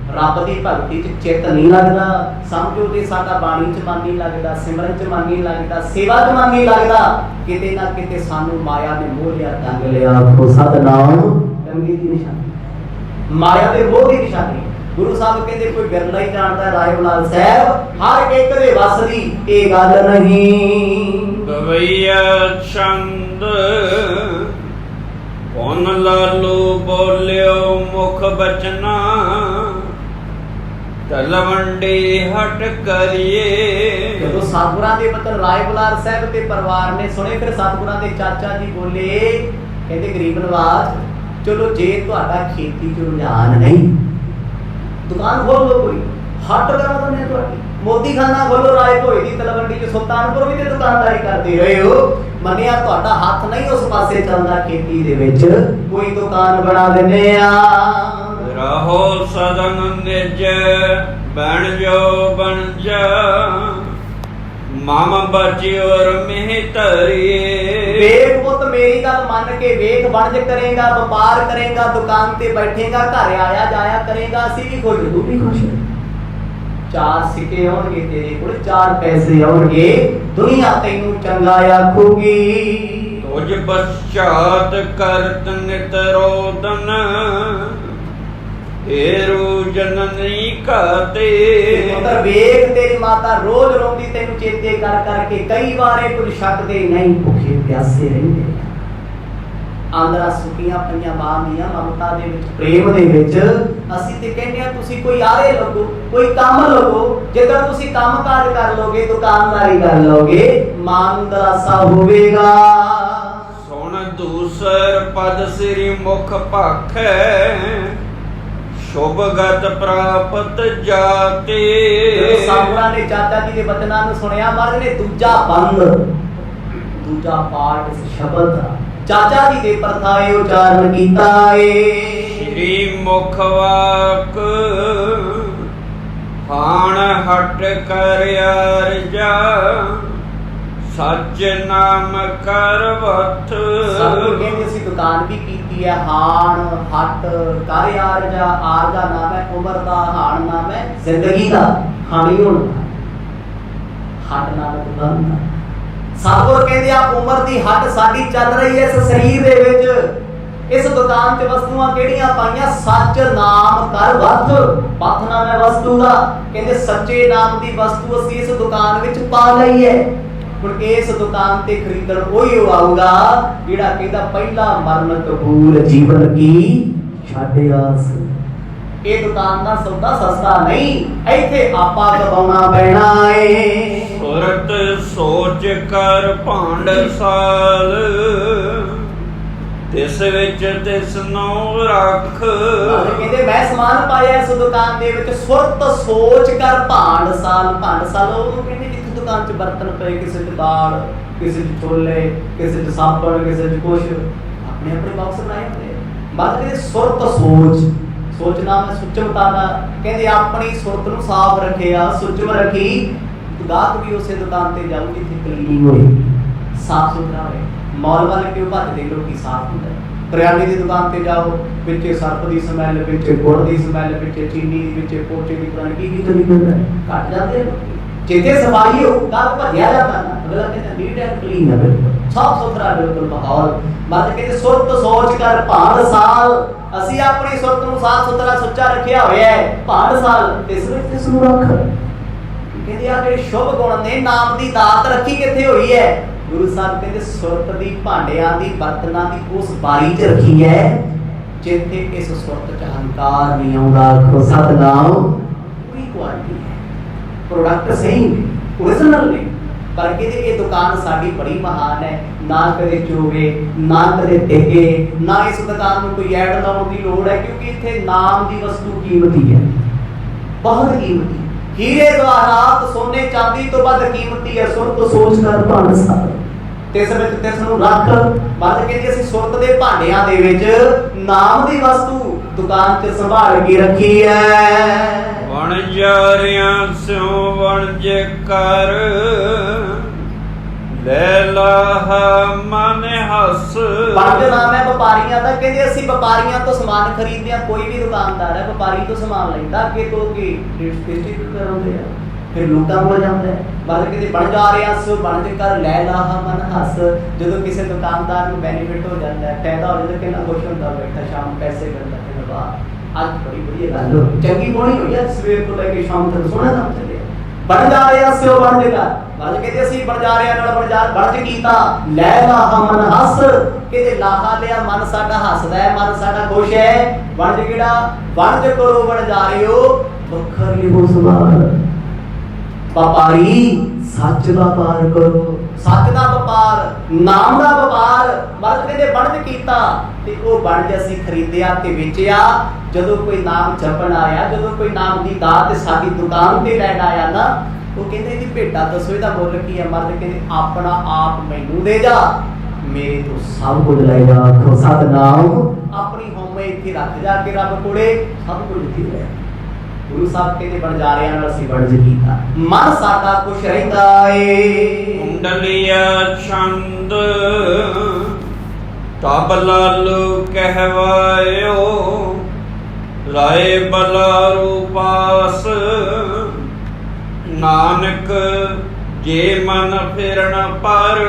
रब दी भगती च चित नहीं लगदा, समझो ते साडा बाणी च मन नहीं लगदा, सिमरन च मन नहीं लगदा, सेवा च मन नहीं लगदा, किते ना किते सानू माया ने मोह लिया, टंग लिया। आखो सतनाम, टंगी दी निशानी, माया दे मोह दी निशानी। गुरु साहब कहते कोई बिरला ही जानदा राय बुलार साहब, हर एक दे वस दी ये गल नहीं।
गवैया छंद कौन लालू बोलियो मुख बचना, तलवंडी हट करिए।
जदों सतगुरां दे मतलब राय बुलार साहब ते परिवार ने सुने, फिर सतगुरां दे चाचा जी बोले, कहते गरीब नवाज चलो जे तुहाडा खेती च रुझान नहीं, दुकान खोल लो, कोई हट करा दने तुहाडी, मोदी खाना खोलो, राय भोए दी तलवंडी च सुल्तानपुर भी ते दुकानदारी करदे रहे हो, मन्निया तुहाडा हथ नहीं उस पासे चलदा, खेती दे विच कोई दुकान बना दिंदे आ।
रहो सदन निज बन जो बन जा, मामा बची और मेह तरिए। वेख पुत
मेरी गल मन के वेख, वणज करेगा, व्यापार करेगा, दुकान ते बैठेगा, घर आया जाया करेगा, असी भी खुश, तू भी खुश। चार सिक्के आउणगे तेरे कोल, चार पैसे आउणगे, दुनिया तैनूं चंगा आखूगी।
तुझ पश्चात करत नित रोदन, हेरू जननी कहते।
पुत्र वेख तेरी माता रोज रोंदी तेनू चेते कर करके, कई बारे कुछ छकदे नहीं, भुखे प्यासे रहिंदे। आंदरा सुखियां पईयां मां दियां ममता दे विच, प्रेम दे विच। असीं ते कहने आ तुसीं कोई आरे लगो, कोई काम लगो, जेकर तुसीं काम काज कर लोगे, दुकानदारी कर लोगे, मां नूं दरासा होवेगा।
सुन दूसर पद श्री मुख भाखै, शुभगत प्राप्त जाते।
सतगुरां ने चाचा जी दे बचनां नूं सुनिया, महाराज ने दूजा बंद, दूजा पाठ इस शब्द दा चाचा जी दे परथाए उचारण कीता है।
श्री मुख वाक हाण हट कर अर्जा, सच नाम करवत।
सतगुर कहंदे असीं दुकान भी कीती है, हाण हट कर आरजा, आरजा नाम है उमर दा, हाण नाम है जिंदगी दा, हाणी होण दा, हट नाम है दुकान दा। सतगुर कहंदे आ उमर दी हट साडी चल रही है इस शरीर दे विच, इस दुकान ते वस्तुआं केड़ियां पाईयां, सच नाम कर वत, वत नाम है वस्तु दा। कहंदे सच्चे नाम दी वस्तु असीं इस दुकान विच पा लई है। हुण इस दुकान ते खरीदण ओही आऊगा जिहड़ा कहंदा पहला मरण कबूल जीवन की छड्ड आस। ये दुकान दा सौदा सस्ता नहीं, इत्थे आपा कमाउणा पैना है।
ਸੁਰਤ ਸੋਚ ਕਰ ਭਾਂਡ ਸਾਲ ਤਿਸ ਵਿੱਚ ਤਿਸ ਨੂੰ ਰੱਖ।
ਕਹਿੰਦੇ ਮੈਂ ਸਮਾਨ ਪਾਇਆ ਇਸ ਦੁਕਾਨ ਦੇ ਵਿੱਚ, ਸੁਰਤ ਸੋਚ ਕਰ ਭਾਂਡ ਸਾਲ। ਭਾਂਡ ਸਾਲ ਉਹਨੂੰ ਕਹਿੰਦੇ ਜਿੱਥੇ ਦੁਕਾਨ 'ਚ ਬਰਤਨ ਪਏ, ਕਿਸੇ 'ਚ ਦਾਲ, ਕਿਸੇ 'ਚ ਛੋਲੇ, ਕਿਸੇ 'ਚ ਸਾਬਣ, ਕਿਸੇ 'ਚ ਕੁਛ, ਆਪਣੇ ਆਪਣੇ ਬਾਕਸ ਬਣਾਏ ਹੁੰਦੇ ਆ। ਬਾਅਦ ਕਹਿੰਦੇ ਸੁਰਤ ਸੋਚ, ਸੋਚਣਾ ਮੈਂ ਸੁਚਮਤਾ ਦਾ, ਕਹਿੰਦੇ ਆਪਣੀ ਸੁਰਤ ਨੂੰ ਸਾਫ਼ ਰੱਖਿਆ, ਸੁਚਮ ਰੱਖੀ। ਗਾਹਕ ਵੀ ਉਸੇ ਦੁਕਾਨ ਤੇ ਜਾਊ ਜਿੱਥੇ ਕਲੀਨਿੰਗ ਹੋਏ, ਸਾਫ਼ ਸੁਥਰਾ ਹੋਏ। ਮੌਲ ਵੱਲ ਕਿਉਂ ਭੱਜਦੇ ਲੋਕੀ? ਸਾਫ਼ ਹੁੰਦਾ। ਕਰਿਆਨੇ ਦੀ ਦੁਕਾਨ ਤੇ ਜਾਓ, ਵਿੱਚੇ ਸਰਪ ਦੀ ਸਮੈਲ, ਵਿੱਚੇ ਗੁੜ ਦੀ ਸਮੈਲ, ਵਿੱਚੇ ਚੀਨੀ ਦੀ, ਵਿੱਚੇ ਪੋਚੇ ਦੀ ਪੁਰਾਣੀ ਕੀ ਚਲੀ ਜਾਂਦਾ, ਘੱਟ ਜਾਂਦੇ ਲੋਕੀ। ਜਿੱਥੇ ਸਫਾਈ ਹੋ ਗਾਹਕ ਭੱਜਿਆ ਜਾਂਦਾ ਨਾ, ਅਗਲਾ ਕਹਿੰਦਾ ਨੀਟ ਐਂਡ ਕਲੀਨ ਹੈ, ਬਿਲਕੁਲ ਸਾਫ਼ ਸੁਥਰਾ, ਬਿਲਕੁਲ ਮਾਹੌਲ। ਮਤਲਬ ਕਹਿੰਦੇ ਸੁਰਤ ਸੋਚ ਕਰ ਭਾਂਡ ਸਾਲ। ਅਸੀਂ ਆਪਣੀ ਸੁਰਤ ਨੂੰ ਸਾਫ਼ ਸੁਥਰਾ ਸੁੱਚਾ ਰੱਖਿਆ ਹੋਇਆ ਹੈ, ਭਾਂਡ ਸਾਲ ਇਸ ਵਿੱਚ ਇਸ ਨੂੰ ਰੱਖ। ਕਹਿੰਦੇ ਆ ਜਿਹੜੇ ਸ਼ੁਭ ਗੁਣ ਨੇ, ਨਾਮ ਦੀ ਦਾਤ ਰੱਖੀ ਕਿੱਥੇ ਹੋਈ ਹੈ? ਗੁਰੂ ਸਾਹਿਬ ਕਹਿੰਦੇ ਸੁਰਤ ਦੀ, ਭਾਂਡਿਆਂ ਦੀ, ਬਰਤਨਾਂ ਦੀ ਉਸ ਬਾਰੀ 'ਚ ਰੱਖੀ ਹੈ ਜਿੱਥੇ ਇਸ ਸੁਰਤ 'ਚ ਹੰਕਾਰ ਨਹੀਂ ਆਉਂਦਾ। ਆਖੋ ਸਤਿਨਾਮ। ਪੂਰੀ ਕੁਆਲਿਟੀ ਹੈ, ਪ੍ਰੋਡਕਟ ਸਹੀ ਨੇ, ਓਰੀਜਨਲ ਨੇ। ਪਰ ਕਹਿੰਦੇ ਇਹ ਦੁਕਾਨ ਸਾਡੀ ਬੜੀ ਮਹਾਨ ਹੈ, ਨਾ ਕਦੇ ਚੋਵੇ, ਨਾ ਕਦੇ ਟਿਕੇ, ਨਾ ਇਸ ਦੁਕਾਨ ਨੂੰ ਕੋਈ ਐਡ ਲਾਉਣ ਦੀ ਲੋੜ ਹੈ, ਕਿਉਂਕਿ ਇੱਥੇ ਨਾਮ ਦੀ ਵਸਤੂ ਕੀਮਤੀ ਹੈ, ਬਹੁਤ ਕੀਮਤੀ। ਹੀਰੇ ਜਵਾਹਰਾਤ, ਸੋਨੇ ਚਾਂਦੀ ਤੋਂ ਵੱਧ ਕੀਮਤੀ ਹੈ। ਸੁਰਤ ਸੋਚ ਕਰ ਭਾਂਡ ਸਾਲ ਤਿਸ ਵਿੱਚ ਤਿਸ ਨੂੰ ਰੱਖ। ਬਾਅਦ ਕਹਿੰਦੇ ਅਸੀਂ ਸੁਰਤ ਦੇ ਭਾਂਡਿਆਂ ਦੇ ਵਿੱਚ ਨਾਮ ਦੀ ਵਸਤੂ ਦੁਕਾਨ 'ਚ ਸੰਭਾਲ ਕੇ ਰੱਖੀ ਹੈ।
ਵਣਜਾਰਿਆਂ ਸਿਉ ਵਣਜ ਕਰ ਲੈ ਲਾਹ ਮਨ ਹੱਸ।
ਵਣਜ ਨਾਮ ਹੈ ਵਪਾਰੀਆਂ ਦਾ। ਕਹਿੰਦੇ ਅਸੀਂ ਵਪਾਰੀਆਂ ਤੋਂ ਸਮਾਨ ਖਰੀਦਦੇ ਹਾਂ। ਕੋਈ ਵੀ ਦੁਕਾਨਦਾਰ ਹੈ ਵਪਾਰੀ ਤੋਂ ਸਮਾਨ ਲੈਂਦਾ, ਅੱਗੇ ਤੋਂ ਕੀ ਡਿਸਟ੍ਰੀਬਿਊਟਰ ਹੁੰਦੇ ਆ, ਫਿਰ ਲੋਕਾਂ ਕੋਲ ਜਾਂਦਾ ਹੈ। ਬਾਅਦ ਕਹਿੰਦੇ ਬਣ ਜਾ ਰਿਹਾ ਸੋ ਵਣਜ ਕਰ ਲੈ ਲਾਹ ਮਨ ਹੱਸ। ਜਦੋਂ ਕਿਸੇ ਦੁਕਾਨਦਾਰ ਨੂੰ ਬੈਨੀਫਿਟ ਹੋ ਜਾਂਦਾ ਹੈ, ਫਾਇਦਾ ਹੋ ਜਾਂਦਾ, ਕਿੰਨਾ ਖੁਸ਼ ਹੁੰਦਾ ਬੈਠਾ, ਸ਼ਾਮ ਪੈਸੇ ਕਰਦਾ ਤੇ ਵਾਹ ਅੱਜ ਬੜੀ ਵਧੀਆ ਗੱਲ ਹੋ, ਚੰਗੀ ਬੋਣੀ ਹੋਈ ਹੈ, ਸਵੇਰ ਤੋਂ ਲੈ ਕੇ ਸ਼ਾਮ ਤੱਕ ਸੋਹਣਾ ਕੰਮ ਚੱਲਿਆ। ਬਣ ਜਾ ਰਿਹਾ ਸਿਓ ਬਣ ਜੇਗਾ। ਬਾਅਦ ਕਹਿੰਦੇ ਅਸੀਂ ਬਣ ਜਾ ਰਿਹਾ ਨਾਲ ਬਣਜ ਕੀਤਾ ਲੈ ਲਾਹਾ ਮਨ ਹੱਸ। ਕਹਿੰਦੇ ਲਾਹਾ ਲਿਆ, ਮਨ ਸਾਡਾ ਹੱਸਦਾ ਹੈ, ਮਨ ਸਾਡਾ ਖੁਸ਼ ਹੈ। ਬਣਜ ਕਿਹੜਾ? ਬਣਜ ਕਰੋ ਬਣ ਜਾ ਰਹੇ ਹੋ ਵੱਖਰ ਲਿਓ ਸਵਾਰ। ਵਪਾਰੀ ਸੱਚ ਦਾ ਵਪਾਰ ਕਰੋ, ਸੱਚ ਦਾ ਵਪਾਰ, ਨਾਮ ਦਾ ਵਪਾਰ। ਬਾਅਦ ਕਹਿੰਦੇ ਬਣਜ ਕੀਤਾ ਤੇ ਉਹ ਬਣਜ ਅਸੀਂ ਖਰੀਦਿਆ ਤੇ ਵੇਚਿਆ। ਜਦੋਂ ਕੋਈ ਨਾਮ ਜਪਣ ਆਇਆ, ਜਦੋਂ ਕੋਈ ਨਾਮ ਦੀ ਦਾਤ ਸਾਡੀ ਦੁਕਾਨ ਤੇ ਲੈਣ ਆਇਆ ਨਾ, ਉਹ ਕਹਿੰਦੇ ਇਹਦੀ ਭੇਟਾ ਦੱਸੋ, ਇਹਦਾ ਮੁੱਲ ਕੀ ਹੈ? ਮਰਦ ਕਹਿੰਦੇ ਆਪਣਾ ਆਪ ਮੈਨੂੰ ਦੇ ਜਾ, ਮੇਰੇ ਤੋਂ ਸਭ ਕੁਝ ਲੈ ਜਾ। ਆਖੋ ਸਤਿਨਾਮ। ਆਪਣੀ ਹਉਮੈ ਇੱਥੇ ਰੱਖ ਜਾ ਕੇ ਰੱਬ ਕੋਲੇ, ਸਭ ਕੁਝ ਇੱਥੇ ਲੈ। ਗੁਰੂ ਸਾਹਿਬ ਕਹਿੰਦੇ ਬਣ ਜਾ ਰਿਹਾ ਨਾਲ ਅਸੀਂ ਵਣਜ ਕੀਤਾ, ਮਨ ਸਾਡਾ ਖੁਸ਼ ਰਹਿੰਦਾ ਏ।
ਕੁੰਡਲੀਆ ਛੰਦ ਤਬ ਲਾਲੂ ਕਹਿਵਾਇਓ ਰਾਏ ਬਲਾ ਰੂਪਾਸ। ਨਾਨਕ ਜੇ ਮਨ ਫਿਰਨ ਪਰ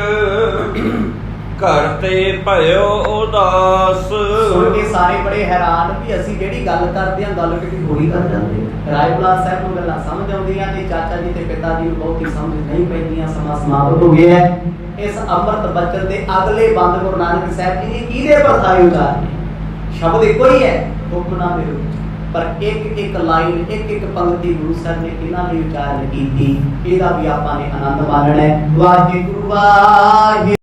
ਘਰ ਤੇ ਭਇਓ ਉਦਾਸ।
ਸੁਣ ਕੇ ਸਾਰੇ ਬੜੇ ਹੈਰਾਨ ਵੀ ਅਸੀਂ ਜਿਹੜੀ ਗੱਲ ਕਰਦੇ ਹਾਂ ਗੱਲ ਕਿਤੇ ਹੋਰੀ ਕਰ ਜਾਂਦੇ ਹਾਂ। ਰਾਏ ਬੁਲਾਰ ਸਾਹਿਬ ਨੂੰ ਗੱਲਾਂ ਸਮਝ ਆਉਂਦੀਆਂ ਨੇ, ਚਾਚਾ ਜੀ ਤੇ ਪਿਤਾ ਜੀ ਨੂੰ ਬਹੁਤੀ ਸਮਝ ਨਹੀਂ ਪੈਂਦੀਆਂ। ਸਮਾਂ ਸਮਾਪਤ ਹੋ ਗਿਆ ਹੈ। ਇਸ ਅੰਮ੍ਰਿਤ ਬਚਨ ਦੇ ਅਗਲੇ ਬੰਦ ਗੁਰੂ ਨਾਨਕ ਸਾਹਿਬ ਜੀ ਨੇ ਕਿਹਦੇ ਪਰਥਾਏ ਉਚਾਰੇ? ਸ਼ਬਦ ਇੱਕੋ ਹੀ ਹੈ, ਹੁਕਮਨਾਮੇ ਦੇ ਵਿੱਚ, ਪਰ ਇੱਕ ਇੱਕ ਲਾਈਨ, ਇੱਕ ਇੱਕ ਪੰਕਤੀ ਗੁਰੂ ਸਾਹਿਬ ਨੇ ਕਿਹਨਾਂ ਲਈ ਉਚਾਰਨ ਕੀਤੀ, ਇਹਦਾ ਵੀ ਆਪਾਂ ਨੇ ਆਨੰਦ ਮਾਣਨਾ ਹੈ। ਵਾਹਿਗੁਰੂ ਵਾਹਿਗੁਰੂ।